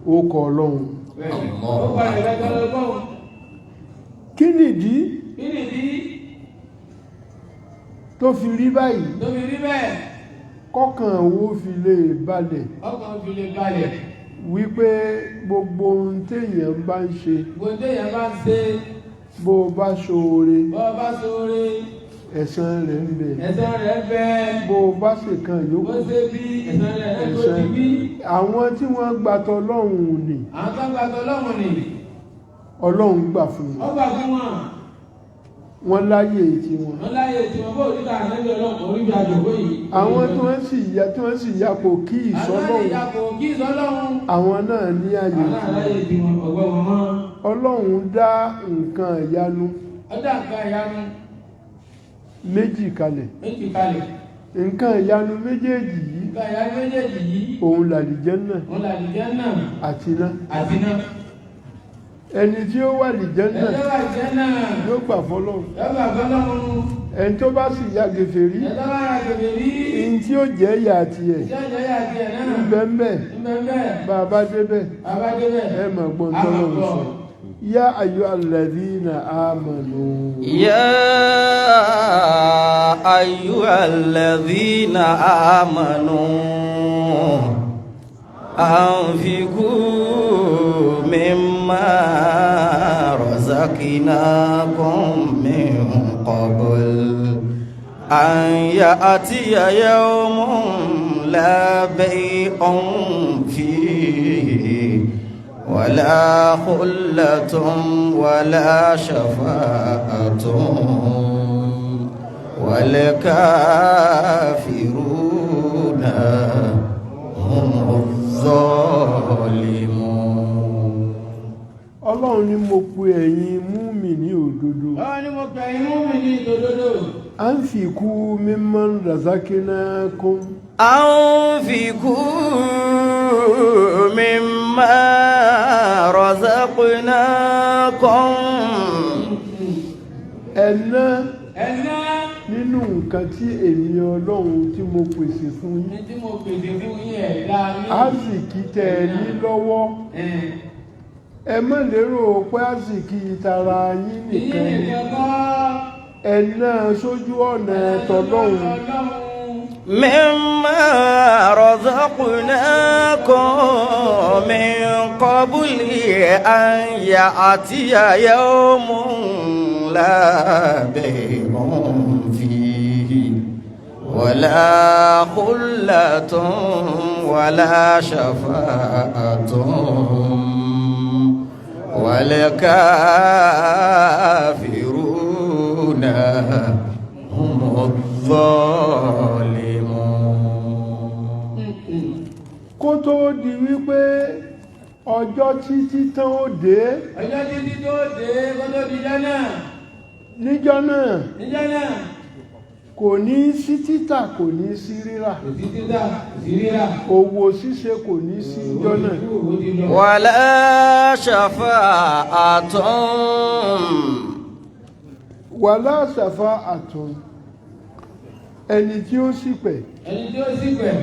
ó kọ Ọlọ́run. Ó parí lẹ́gbẹ̀ẹ́ lọ́gbọ̀n. kí nìdí Kí nìdí tó fi rí báyìí tó fi rí bẹ́ẹ̀? kọ́kàn wo fi lè balẹ̀ Ọkàn fi lè balẹ̀. wípé gbogbo ohun téèyàn bá ń ṣe Gbogbo èèyàn bá ń ṣe bó o bá ṣoore bọ́ bá sóore. ẹ̀san rẹ̀ ń bẹ Ẹ̀san rẹ̀ bẹ́ẹ̀. bó o bá ṣèkan Bó yòókù ṣe bí ẹ̀san rẹ̀ tó ẹ̀san ti bí. àwọn tí wọ́n gbà tọlọ́run ni Àwọn tó ń gba tọ́lọ́run ni. Ọlọ́run gbà fún Ó wọn gbà fún wọn. wọ́n láyé tí wọn Wọ́n láyé tí wọ́n bó oríta ànábì Ọlọ́run orí bí àjòkó yìí. àwọn tí wọ́n sì ya kò kí Àwọn ìsọlọ́run ìyàpò kí ìsọlọ́run. àwọn náà ní àyè Àwọn tí náà láyé tí wọn ọgbọ́n wọn mọ́. Ọlọ́run dá nǹkan ìyanu Ọjà nǹkan ìyanu méjì kalẹ̀ méjì kalẹ̀. nǹkan ìyanu méjèèjì yìí Nǹkan ìyanu méjèèjì yìí. òun làlìjánnà Wọ́n là lè jẹ́ náà àti iná àti náà. ẹni tí ó wà lìjánnà Ẹjọ́ wà jẹ́ náà. yóò gbà fọ́lọ́run Yọ́gbà fọ́lọ́run. ẹni tó bá sì ya gèfèrí Ẹjọ́ wà yà gègé rí. ẹni tí ó jẹ́ ìyà tiẹ̀ Ìjọ́ ìjọ́ yà jẹ́ náà. ńbẹ́ńbẹ́ Ìbẹ̀bẹ̀. bàbá débẹ̀ Abájẹ́bẹ̀. ẹ máa gbọ́n tọ́lọ́run sọ yá ayyuhal ladhina amanu يا أيها الذين آمنوا أنفقوا مما رزقناكم من قبل أن يأتي يوم لا بيع فيه ولا خلة ولا شفاعة والكافرون هم الظالمون. Ọlọ́run ni mo pe ẹ̀yin mùmínì òdodo Báwo ni mo pè inú mi ní ìdòdòdò? anfiqu mimman razaqnakum أنفقوا مما رزقناكم ẹ̀ná Ẹ̀ná nínú nǹkan tí èmi Ọlọ́run tí mo pèsè fún ní yín tí mo pèsè fún yín ẹ̀dá ní. àsìkí tẹ́ ẹ ní lọ́wọ́ ẹ má lérò pé àsìkí tara yín Ìyí nìkan ni nìkan kọ́. ẹ̀ná sójú ọ̀nà tọlọ́run مما رزقناكم من قبل أن يأتي يوم لا بيع فيه ولا خلة ولا شفاعة والكافرون هم الظالمون. kó tó di wípé ọjọ́ títí tán ó dé Ọjọ́ títí tó dé kó tó di jẹ́ náà. níjọ́ náà Níjẹ́ náà. kò ní sí títà kò ní sí rírà Kò sí títà, kò sí rírà. òwò ṣíṣe kò ní sí ìjọ́ náà Owó ti lọ. ولا شفاعة wàlá ṣàfà àtún ẹni tí ó sì pẹ̀ Ẹni tí ó sì pẹ̀.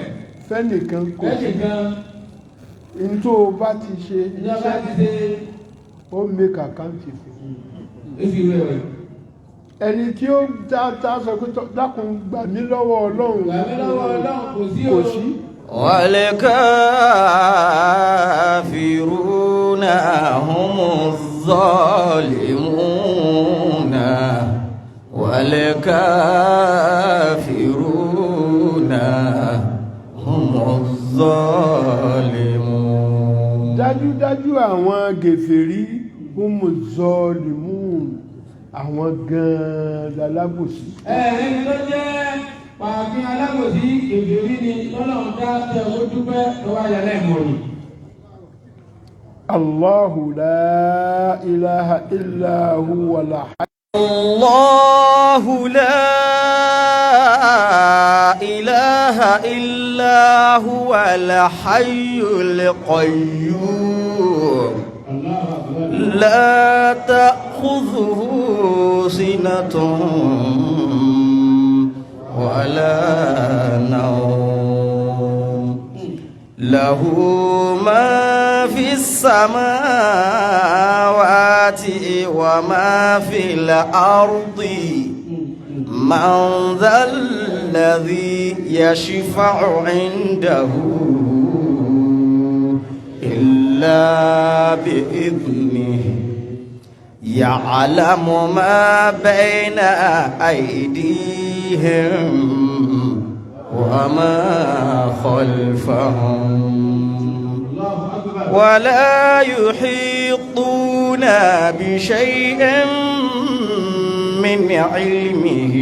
fẹ́nìkan kò sí Ẹnìkan. ní tó o bá ti ṣe Ìjọba ti ṣe. ó make account fún Ó sì wẹ̀ wẹ̀. ẹni tí ó tá sọ pé dákun gbà mí lọ́wọ́ Ọlọ́run Gbà mí lọ́wọ́ Ọlọ́run kò sí o. kò sí والكافرون هم الظالمون والكافرون هم الظالمون. dájúdájú àwọn gèfèrí humu zalimun àwọn gan-an lalábòsí Ẹ̀rín tó jẹ́ pàápín alábòsí kèfèrí ni lọ́lọ́run dá tẹ̀ ó dúpẹ́ lọ́wọ́ ayẹlẹ́ ìmọ̀ràn. Allahu la ilaha illa huwa la الله لا إله إلا هو الحي القيوم لا تأخذه سنة ولا نوم له ما في السماوات وما في الأرض من ذا الذي يشفع عنده إلا بإذنه يعلم ما بين أيديهم وما خلفهم ولا يحيطون بشيء من علمه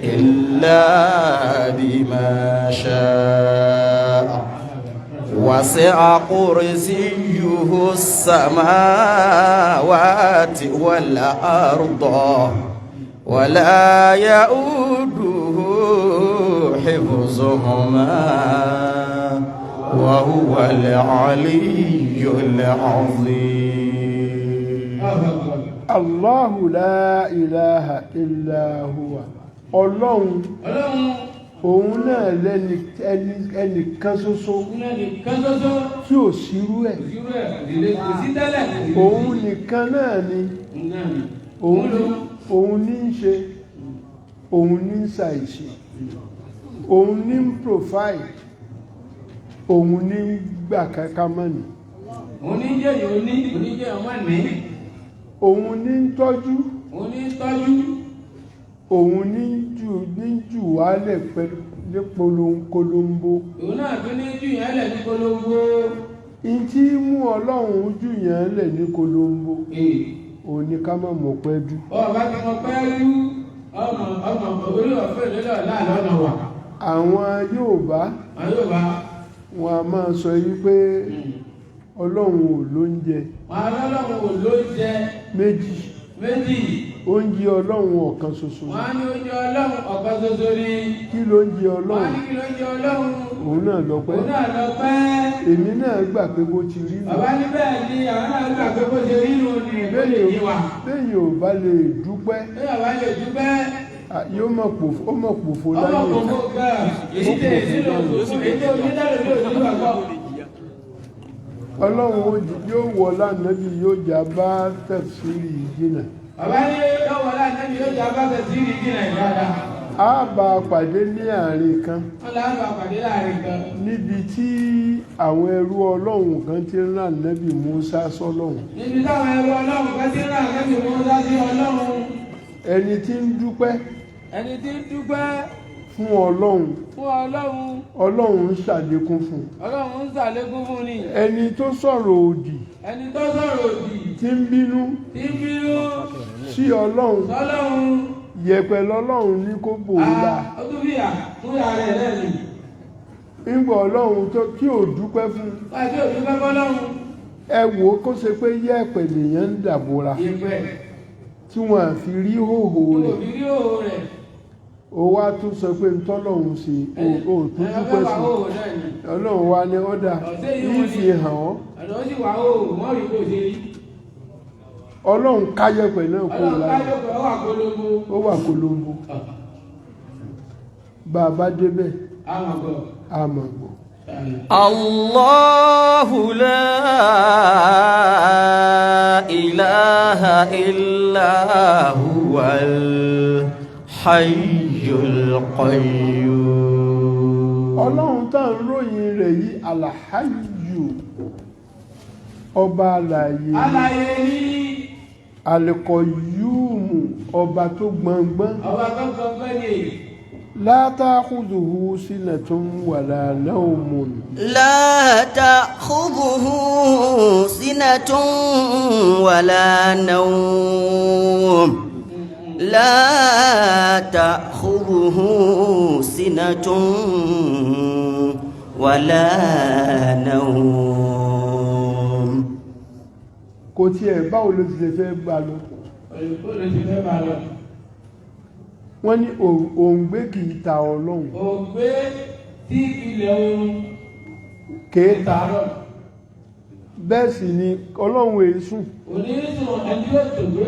إلا بما شاء وسع كرسيه السماوات والأرض ولا يؤوده حفظهما وهو العلي العظيم. الله لا إله إلا هو ọlọ́run òun náà ẹnìkan ṣoṣo tí ò sírú ẹ̀ òun nìkan náà ni òun ní ń ṣe òun ní ń ṣàìṣe òun ní ń provide òun ní ń gbà kankan mọ́ni òun ní jẹ́ yóò ní oníjẹ́ ọmọ ní òun ní ń tọ́jú òun ní jù wálẹ̀ ní polongo òun náà tún ní jù yẹn lẹ̀ ní polongo in tí mú ọlọ́run jù yẹn lẹ̀ ní polongo òun ní ká má mọ̀ pẹ́ jù ọba ti mọ̀ pẹ́ jù ọmọ orí ọ̀fẹ́ lọ́lọ́ láàlọ́nà wà àwọn Yorùbá wọn a máa sọ yí pé ọlọ́run ò lóúnjẹ méjì oúnjẹ ọlọ́run ọ̀kan ṣoṣo wọ́n ní oúnjẹ ọlọ́run ọ̀kan ṣoṣo ní kí ló ń jẹ ọlọ́run òun náà lọ́pẹ́ èmi náà gbà pé bó ti rí nù bàbá ní bẹ́ẹ̀ ni àwọn náà gbà pé bó ti rí nù ní ìbéèrè yìí wà bẹ́ẹ̀ ò bá lè dúpẹ́ yóò mọ̀ pòfo láyé ọlọ́run yóò wọ lánàbí yóò jà bá tafsiri ìjìnà bàbá ní yóò wọ lánàbí yóò jà bá tafsiri ìjìnà ìdáadáa a bá pàdé ní àárín kan níbi tí àwọn ẹrú ọlọ́run kan ti ń rán nẹ́bì Mùsá sọ́lọ́run níbi táwọn ẹrú ọlọ́run kan ti ń rán nẹ́bì Mùsá sí ọlọ́run ẹni tí ń dúpẹ́ fún ọlọ́run ọlọ́run ń ṣàlékún fún ni ẹni tó sọ̀rọ̀ òdì tí ń bínú sí ọlọ́run yẹ̀pẹ̀ lọ́lọ́run ní kó bòólà nígbà ọlọ́run tí ò dúpẹ́ fún ẹ wò ó kó ṣe pé yẹ̀pẹ̀ lèèyàn ń dàbòrà tí wọ́n fi rí hòhò rẹ̀ ó wá tún sọ pé ntọ́lọ́run ṣe ó tún dúpẹ́ sí ọlọ́run wá ní ọ́dà yìí fi hàn ọ́ ọlọ́run káyẹ̀pẹ̀ náà kó lára ó wà kolombo bàbá débẹ̀ àmàgbọ̀. Allahu la ilaha illa huwal hayyul qayyum. ọlọ́run tá ń ròyìn rẹ̀ yìí alhayyu ọba alààyè ní alqayyumu ọba tó gbọngbọ́n ní la ta'khudhuhu sinatun wala nawmun لا تأخذه سنة ولا نوم لا تأخذه سنة ولا نوم kò tiẹ̀ báwo ló ti lè fẹ́ gbà lọ wọ́n ní òǹgbé kì í ta ọlọ́run. òǹgbé tí ilẹ̀ oorun kìí ta bẹ́ẹ̀ sì ni ọlọ́run èésùn. onísùn ẹni yóò tògbé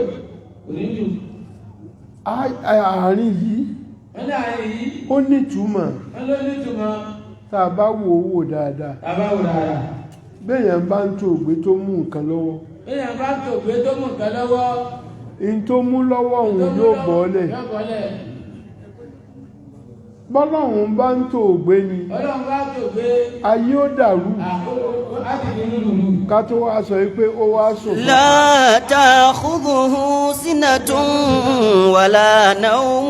onísùn. àárín yìí ó nítumọ̀. tá a bá wò ó wò dáadáa. béèyàn bá ń tó ògbé tó mú nǹkan lọ́wọ́. in tó mú lọ́wọ́ òun yóò bọ́ọ̀lẹ̀. bọ́lọ́run bá ń tó ògbé ni ayé ó dàrú. ká tó wá sọ pé ó wá sùn. la ta'khudhuhu sinatun wala nawm.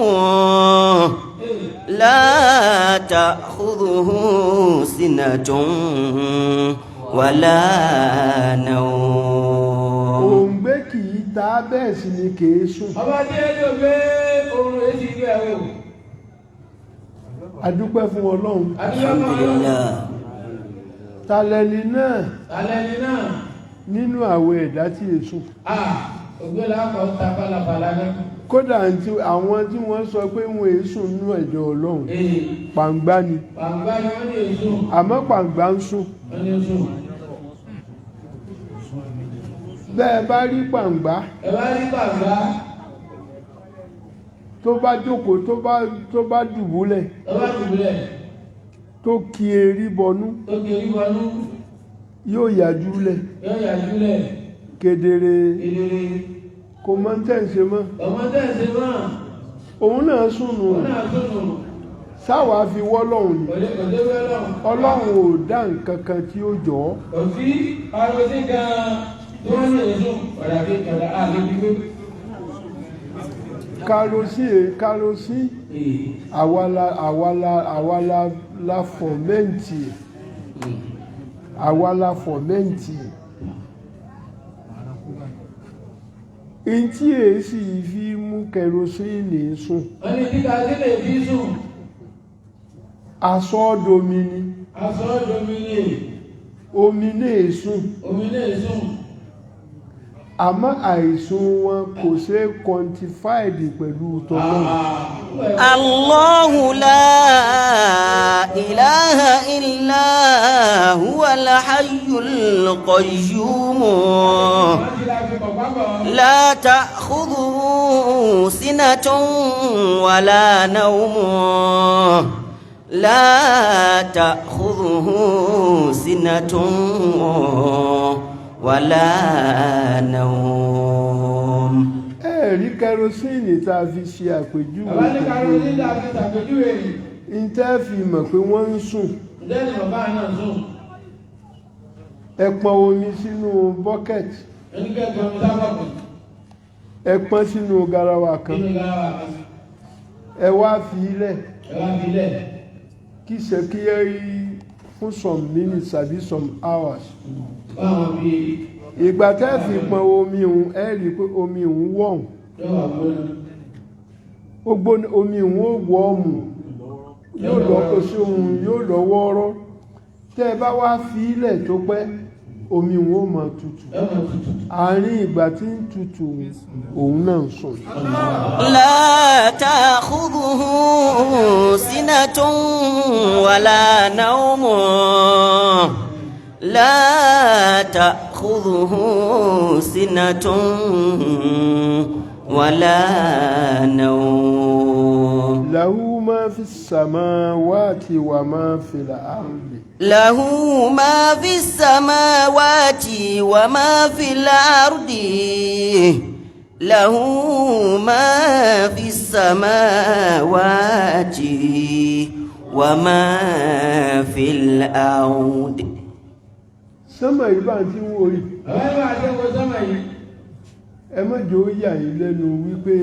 la ta'khudhuhu sinatun wala nawm. òǹgbé kì í ta bẹ́ẹ̀ sì ni kì í sùn. ọba tí ó lè gbé oorun èsì ìlú ẹ̀wọ̀. adúpẹ́ fún ọlọ́run. alhamdulillah. talẹ́ni náà náà nínú àwọ̀ ẹ̀dá tí èsùn. ògbélà kọ́ ta pálapàla náà. kódà àwọn tí wọ́n sọ pé wọ́n èsùn nínú ẹ̀dọ̀ ọlọ́run pàǹgbá ni. pàǹgbá ni wọ́n ní èsùn. àmọ́ pàǹgbá ń sùn. wọ́n ní èsùn. bẹ́ẹ̀ bá rí pàǹgbá. ẹ bá rí pàǹgbá. tó bá jókòó tó bá dùbúlẹ̀. tó kí erí bọnú. yóò yájú lẹ̀. kedere. kò mọ̀ tẹ́ǹsẹ̀ mọ́. òun náà sùnù. sáwàá fi wọ́lọ́hùn ni. ọlọ́run ò dá nǹkan kan tí ó jọ ọ́. òfin arọ́sí gan-an tó ń lè sùn ọ̀dà bí ọ̀dà àlejò. károsí àwa la fọ̀mẹ́ǹtì in tí èsì fi mú kẹrosíìnì sùn. wọ́n ní kíkà sí lè fi sùn. asọ́ọ̀dọ̀mí ni. omi náà sùn. àmọ́ àìsùn wọn kò ṣe quantified pẹ̀lú tọ́lọ́. Allahu la ilaha illa huwal hayyul qayyum la ta'khudhuhu sinatun wala nawm la ta'khudhuhu sinatun wala nawm. ẹ̀rí kẹrosíìnì tá a fi ṣe àpèjúwe. bàbá ní kẹrosíìnì tá a fi ṣàpèjúwe. ń tẹ́ fi mọ̀ pé wọ́n ń sùn. ǹjẹ́ ni bàbá náà sùn. ẹ pọn omi sínú bọ́kẹ̀tì. ẹni kẹ́kọ̀ọ́ mi sábàbí. ẹ pọn sínú garawa kan. ẹ wá fi ilẹ̀. kí ṣèkíyẹ́ rí fún some minutes àbí some hours. ìgbà tẹ́ fi pọn omi òun ẹ rí pé omi òun wọ̀n. omi òun ó wọ́ọ̀mù yóò lọ kó sí òun yóò lọ wọ́ọ́rọ́. tẹ́ ẹ bá wá fi ilẹ̀ tó pẹ́ omi òun ó máa tutù. àárín ìgbà tí ń tutù òun náà ń sùn. La ta'khudhuhu sinatun wala nawm. La ta'khudhuhu sinatun wala nawm. Lahu ma fis samawati wa ma fil ardi. Lahu ma fis samawati wa ma fil ardi. له ما في السماوات وما في الأرض. sánmà yìí bá ti ń wo yìí. àwọn ẹgbẹ́ àti ẹgbẹ́ sánmà yìí. ẹ má jẹ́ ó yà yín lẹ́nu wípé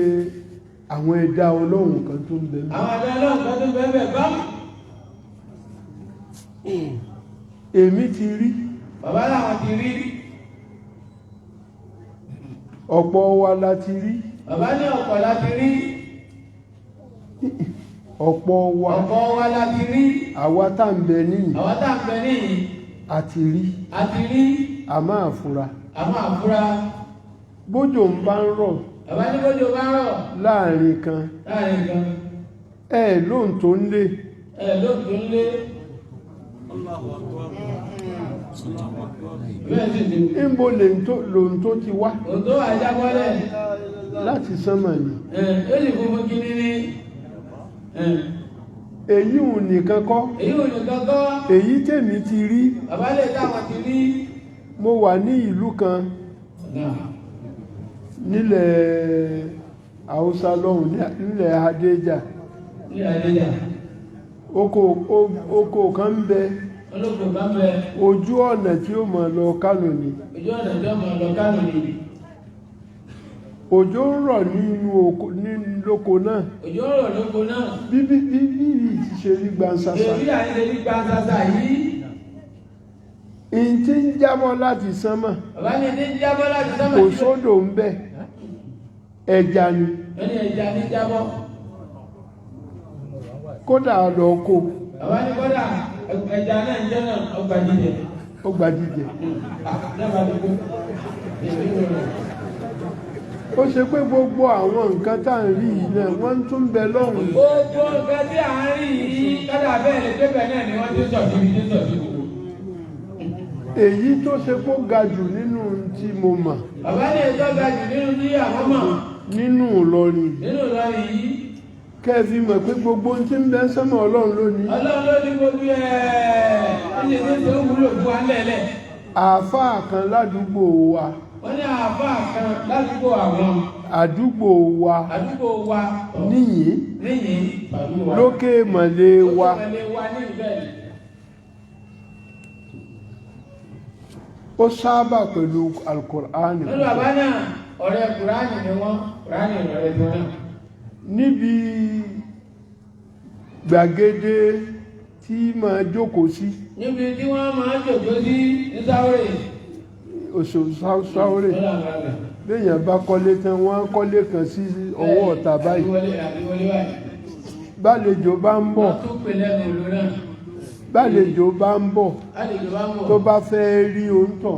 àwọn ẹ̀dá ọlọ́run kan tó ń bẹ mí. àwọn ẹ̀dá ọlọ́run kan tó ń bẹ bẹ́ẹ̀ bá. èmi ti rí. bàbá làwọn ti rí. ọ̀pọ̀ wa la ti rí. bàbá ní ọ̀pọ̀ la ti rí. ọ̀pọ̀ wa la ti rí. àwa tá ń bẹ níyì. a ti rí. a ti rí. a máa fura. bójò ń bá ń rọ̀ bàbá ní kójò bá rọ̀ láàrin kan lóhun tó ń lé lóhun tó ń lé níbo lòun tó ti wá òun tó wà jábọ́lẹ̀ láti sánmà ni ó sì fún fún kíní ní èyí ò nìkan kọ́ èyí tèmi ti rí bàbá lè táwọn ti rí mo wà ní ìlú kan nílẹ̀ Haúsá lọ́hùn nílẹ̀ Adéjà oko kan ń bẹ ojú ọ̀nà tí ó máa lọ Kánò ni òjò ń rọ̀ nínú lóko náà bíbí ti ṣe rí gbansasa in tí ń jábọ́ láti sánmà kò sódò ń bẹ ẹja ni kódà lọ kó ẹja náà ń jẹ́ náà ọgbà jíjẹ ó ṣe pé gbogbo àwọn nǹkan tá ń rí yìí náà wọ́n tún bẹ lọ́hùn gbogbo nǹkan tí à ń rí yìí kọ́dà bẹ́ẹ̀ lè pépẹ̀ náà ni wọ́n ti sọ̀tí èyí tó ṣe kó ga jù nínú tí mo mọ̀ bàbá lè tó ga jù nínú tí àwọn mọ̀ nínú Ìlọrin yìí kẹ́ẹ̀fì mọ̀ pé gbogbo tí ń bẹ sánmọ̀ Ọlọ́run lónìí gbogbo ilé tó wúlò fún wa lẹ́lẹ̀ àáfàá kan ládùúgbò wa wọ́n ní àáfàá kan ládùúgbò àwọn àdúgbò wa níyìn lókè mọ̀lẹ́ wa ó sábà pẹ̀lú Al-Qur'ani lọ́dọ̀ bàbá náà ọ̀rẹ́ Kùránì ni wọ́n Kùránì ọ̀rẹ́ tó náà níbi gbàgede tí máa jókòó sí níbi tí wọ́n máa jókòó sí ní Sáórè Sáórè léèyàn bá kọ́lé tán wọ́n kọ́lé kan sí ọwọ́ ọ̀tà báyìí bálejò bá ń bọ̀ tó bá fẹ́ rí oúntọ̀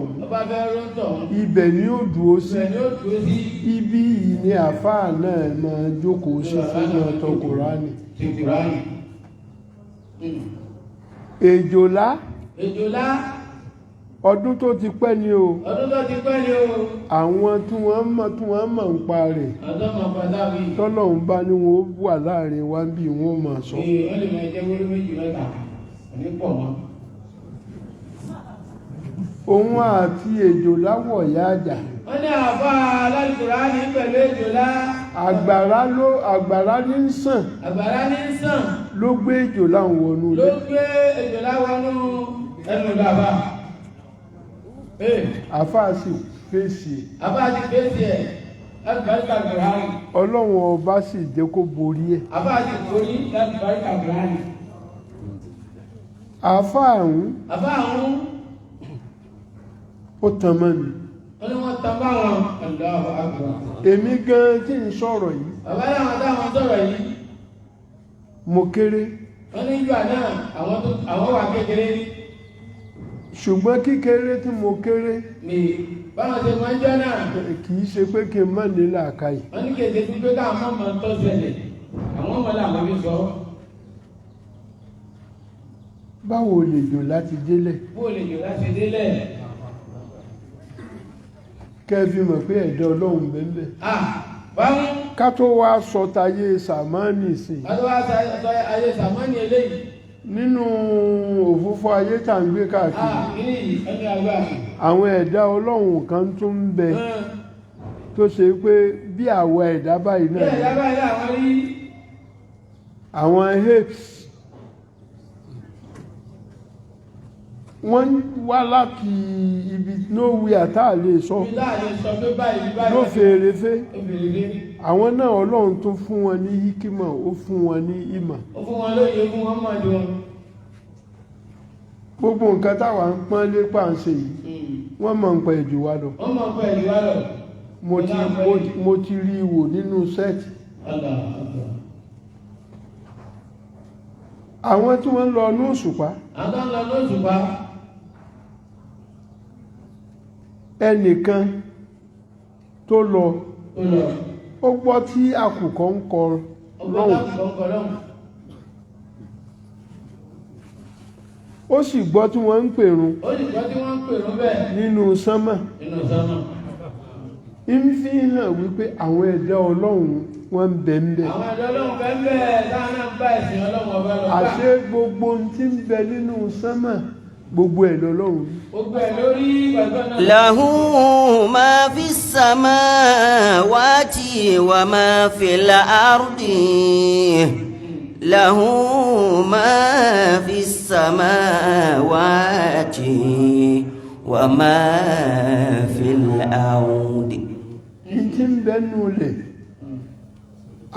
ibẹ̀ ni ó dúró sí ibi yìí ni àfáà náà máa jókòó sí fún ọ̀tọ̀ Kùránì èjòlá ọdún tó ti pẹ́ ni o àwọn tí wọ́n mọ̀ ń pa rẹ̀ tọ́lọ́hun bá ní wọ́n wà láàrin wa bí wọ́n máa sọ òun àti èjòlá wọ̀ yá àjà wọ́n ní àbá Al-Kùránì pẹ̀lú èjòlá àgbàrá ní sàn ló gbé èjòlá wọnú ẹnu bàbá àfáà sì fèsì ẹ̀ láti Kùránì Ọlọ́run ọba sì jẹ́ kó borí ẹ̀ àfáà sì borí láti Kùránì àfáà ọ̀hún ó tàn mọ́ mi wọ́n ní wọ́n tàn bá wọn Allahu Akbar èmi gan tí ń sọ̀rọ̀ yìí bàbá láwọn táwọn sọ̀rọ̀ yìí mo kéré wọ́n ní ìgbà náà àwọn wà kékeré ṣùgbọ́n kíkéré tí mo kéré ni báwọn ṣe máa ń jọ náà kìí ṣe pé kí n má ní làákàyè wọ́n ní kéde tí pé káwọn mọ̀ tó ṣẹlẹ̀ àwọn ọmọ làwọn fi sọ báwo lè jò láti délẹ̀ kẹfì mọ̀ pé ẹ̀dá Ọlọ́run bẹ́ẹ̀ ká tó wá sọ tayé sàmánì sí nínú òfófó ayé tà ń gbé káàkiri àwọn ẹ̀dá Ọlọ́run kan tún ń bẹ tó ṣe pé bí àwọ̀ ẹ̀dá báyìí náà àwọn apes wọ́n wá láti ibi nowhere tá a lè sọ ló fèrèfé àwọn náà Ọlọ́run tó fún wọn ní hikima ó fún wọn ní ìmọ̀ gbogbo nǹkan táwa ń pọ́n lépa ń ṣe yìí wọ́n mọ̀ ń pa ẹ̀jù wa lọ mo ti rí wò nínú sẹ́ẹ̀tì àwọn tí wọ́n lọ ní òṣùpá ẹnìkan tó lọ ó gbọ́ tí àkùkọ ń kọ lọ́hùn ó sì gbọ́ tí wọ́n ń pèrun nínú sánmà ń fi hàn wípé àwọn ẹ̀dá ọlọ́run wọ́n ń bẹ ń bẹ. àwọn ẹ̀dá ọlọ́run bẹ ń bẹ táwọn náà bá ẹ̀sìn ọlọ́run ọba lọ. àṣé gbogbo ohun tí ń bẹ nínú sánmà gbogbo ẹ̀ lọ́lọ́run. gbogbo ẹ̀ lórí ìgbàgbọ́ náà. lahu ma fi samawati wa ma fil ardi. lahu ma fi samawati wa ma fil ardi. ìtì ń bẹ nù lẹ̀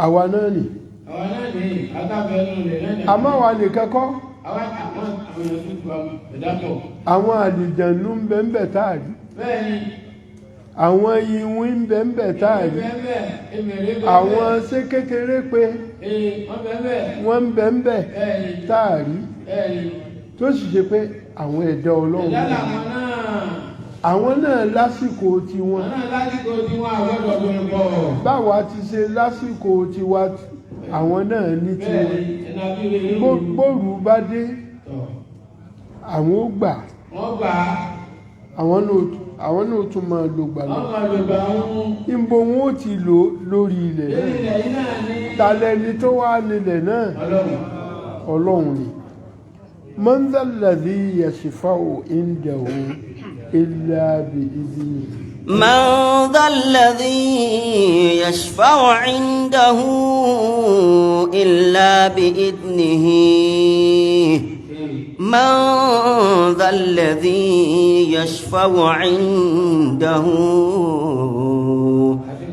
àwa náà ni. àwa náà ni akábẹ́ nù lẹ̀ náà ni. àmọ́ àwa nìkan kọ́. àwọn àlìjànú ń bẹ ń bẹ táàrí. bẹ́ẹ̀ni. àwọn iwin ń bẹ ń bẹ táàrí. àwọn ṣé kékeré pé wọ́n ń bẹ ń bẹ táàrí. tó sì ṣe pé àwọn ẹ̀dá ọlọ́run àwọn náà lásìkò tiwọn. báwa ti ṣe lásìkò tiwa àwọn náà ní tiwọn. gbòòrù bá dé àwọn ó gbà. àwọn náà tún máa lò gbà lọ. ìbò wọn ó ti lò lórí ilẹ̀ náà. talẹ́ni tó wà nílẹ̀ náà ọlọ́run ni. man dhal ladhi yashfa'u indahu illa bi'idhnihi. من ذا الذي يشفع عنده إلا بإذنه. من ذا الذي يشفع عنده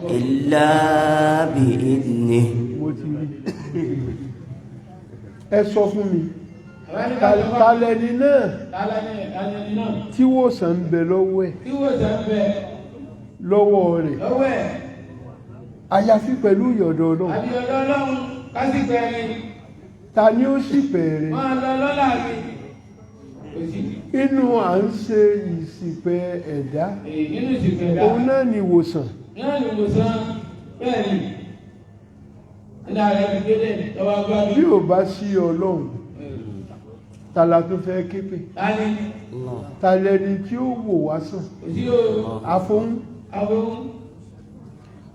إلا بإذنه. ẹ sọ fún mi talẹ́ni náà tí wòsàn ń bẹ lọ́wọ́ ẹ̀ lọ́wọ́ rẹ̀ àyàfi pẹ̀lú ìyọ̀dọ̀ ọlọ́run. ta ni ó sì bẹ̀rẹ̀ inú à ń ṣe ìsìpẹ̀ ẹ̀dá òun náà ni ìwòsàn. bí ò bá sí ọlọ́run tala tó fẹ́ képe talẹ́ni tí ó wò wá sàn àfọ̀hún.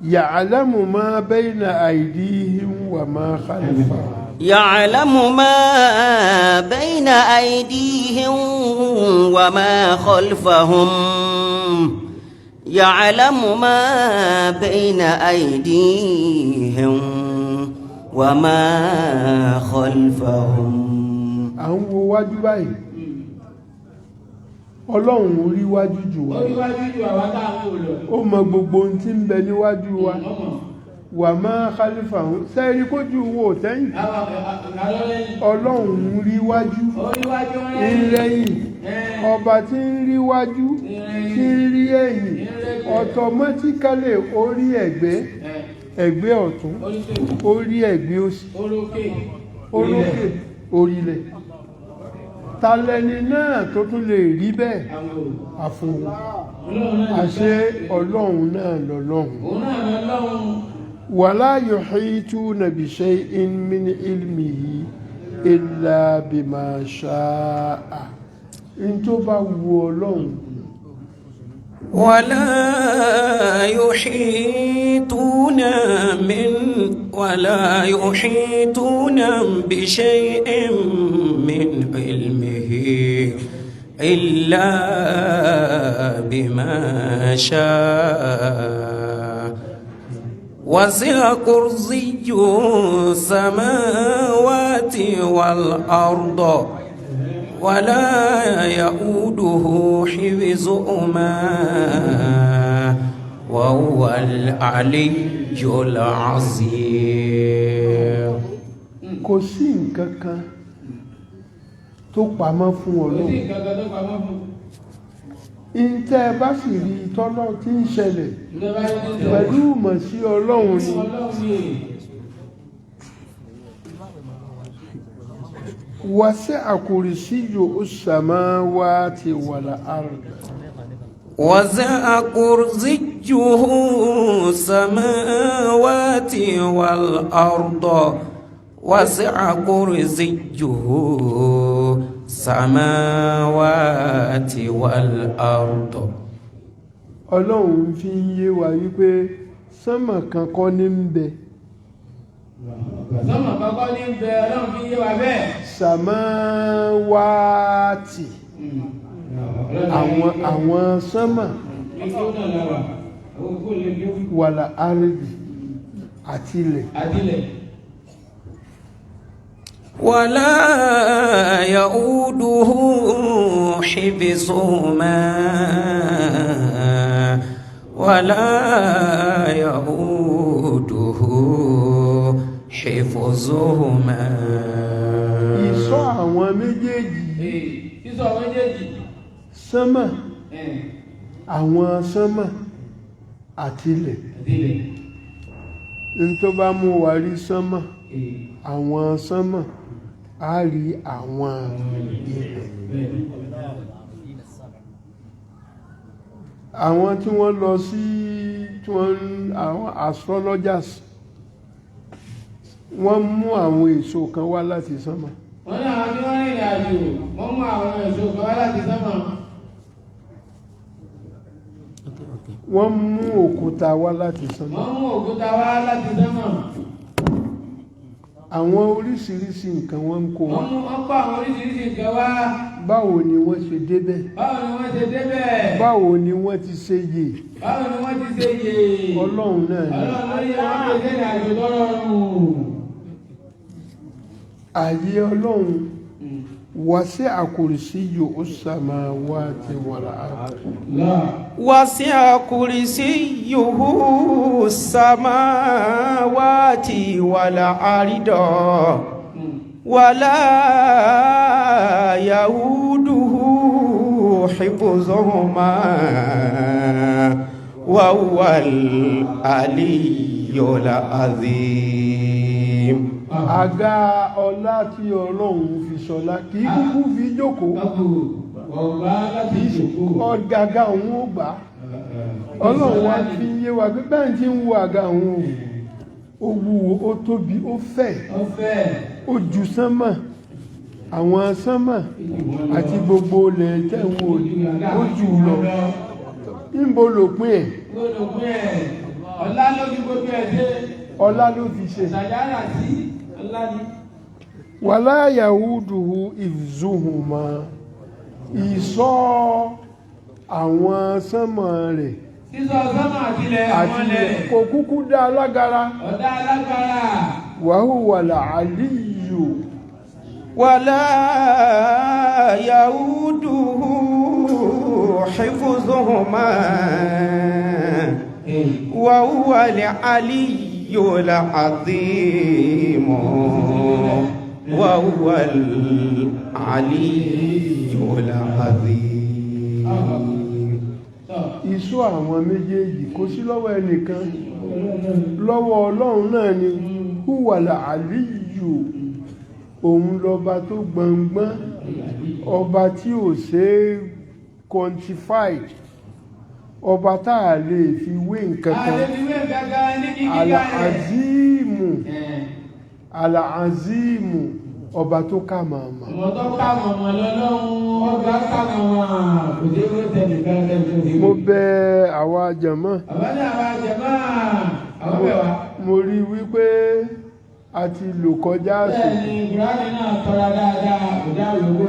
يعلم ما بين أيديهم وما خلفهم. يعلم ما بين أيديهم وما خلفهم. يعلم ما بين أيديهم وما خلفهم. àwọn wo wájú báyìí ọlọ́run rí wájú jù wá. ó rí wájú jù àwa tá à ń wò lọ. ó mọ gbogbo ohun tí ń bẹ níwájú wa. wà máa khalifa ń sẹ́ẹ̀rí kójú wo tẹ́yìn. ọlọ́run rí wájú ìrẹ́yìn ọba tí ń rí wájú tí ń rí ẹ̀yìn ọ̀tọ̀mọ́tíkálẹ̀ orí ẹ̀gbẹ́ ọ̀tún orí ẹ̀gbẹ́ òsì orókè orílẹ̀. talẹ́ni náà tó tún lè rí bẹ́ẹ̀ àfòun àṣẹ ọlọ́run náà lọ́lọ́run. wala yuhituna bi shay'in min ilmihi illa bima sha'a. in tó bá wu ọlọ́run. ولا يحيطون بشيء من علمه إلا بما شاء. وسع كرسيه السماوات والأرض ولا يؤوده حفظهما وهو العلي العظيم. kò sí nǹkan kan tó pamọ́ fún Ọlọ́run. ìtẹ́ ẹ bá sì rí tọ́lọ́ tí ń ṣẹlẹ̀ pẹ̀lú ìmọ̀ sí Ọlọ́run ni. وسع كرسيه السماوات والأرض. وسع كرسيه السماوات والأرض وسع كرسيه السماوات والأرض. Ọlọ́run fi ń yé wa wípé sánmà kan kọ́ ní ń bẹ. Sánmà kan kọ́ ní ń bẹ, Ọlọ́run fi ń yé wa bẹ́ẹ̀. Sàmáwáàtì. Àwọn sánmà wàlà àrídì àti ilẹ̀. ولا يؤوده حفظهما ولا يؤوده حفظهما. Ìṣọ́ àwọn méjèèjì. Ìṣọ́ àwọn méjèèjì. Sánmà, àwọn sánmà àti ilẹ̀. Ní tó bá mú wa rí sánmà, àwọn sánmà, a rí àwọn ilẹ̀. Àwọn tí wọ́n lọ sí àwọn astrologers wọ́n mú àwọn èso kan wá láti sánmà. Wọ́n ní àwọn tí wọ́n rìnrìn àjò wọ́n mú àwọn èso kan wá láti sánmà. Wọ́n mú òkúta wá láti sánmà. Wọ́n mú òkúta wá láti sánmà. Àwọn oríṣiríṣi nǹkan wọ́n ń kó wá. Wọ́n kó àwọn oríṣiríṣi nǹkan wá. Báwo ni wọ́n ṣe débẹ̀? Báwo ni wọ́n ti ṣe yè? Ọlọ́run náà ni. Ààyè Ọlọ́run wasi'a kursiyyu as-samawati wal ard. وسع كرسيه السماوات والأرض ولا يؤوده حفظهما وهو العلي العظيم. Àga ọlá tí Ọlọ́run fi ṣọlá kì í kúkú fi jókòó. Ọ̀gàgà òun ó gbà. Ọlọ́run wá fi yé wa pé bẹ́ẹ̀ tí ń wo àga òun ó wúwo, ó tóbi, ó fẹ̀, ó ju sánmà, àwọn sánmà àti gbogbo ilẹ̀ tẹ́wọ̀n ó jù lọ. Níbo lòpin ẹ̀? Ọlá ló fi gbogbo ẹ̀ dé. Ọlá ló fi ṣe. Ṣàjára sí ọlá ni. Wala yauduhu hifzuhuma. Ìṣọ́ àwọn sánmà rẹ̀. Sísọ sánmà àtilẹ̀ àwọn ilẹ̀. Kò kúkú dá alágara. Ọ̀dá alágbára. Wa huwa al-aliyyu. ولا يؤوده حفظهما وهو العلي العظيم وهو العلي العظيم. Ìṣọ́ àwọn méjèèjì kò sí lọ́wọ́ ẹnìkan, lọ́wọ́ Ọlọ́run náà ni. Huwa al-aliyyu. Òun lọba tó gbọngbọ́n, ọba tí ò ṣe quantified, ọba tá a lè fi wé nǹkan kan. Al-Azimu, ọba tó ká màmá. Mo bẹ̀ àwa jàmá. Mo rí wípé a ti lò kọjá àsìkò.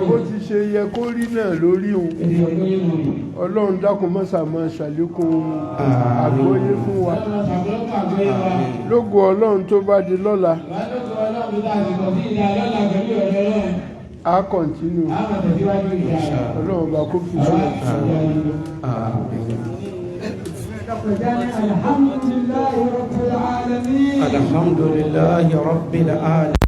Bó ti ṣe yẹ kó rí náà lórí òun. Ọlọ́run dákun mọ́sà máa ṣàlékún àgbọ́yé fún wa. Lógo Ọlọ́run tó bá di lọ́la. A kọ̀ntínú. Ọlọ́run bá kó fi ṣe. الحمد لله رب العالمين.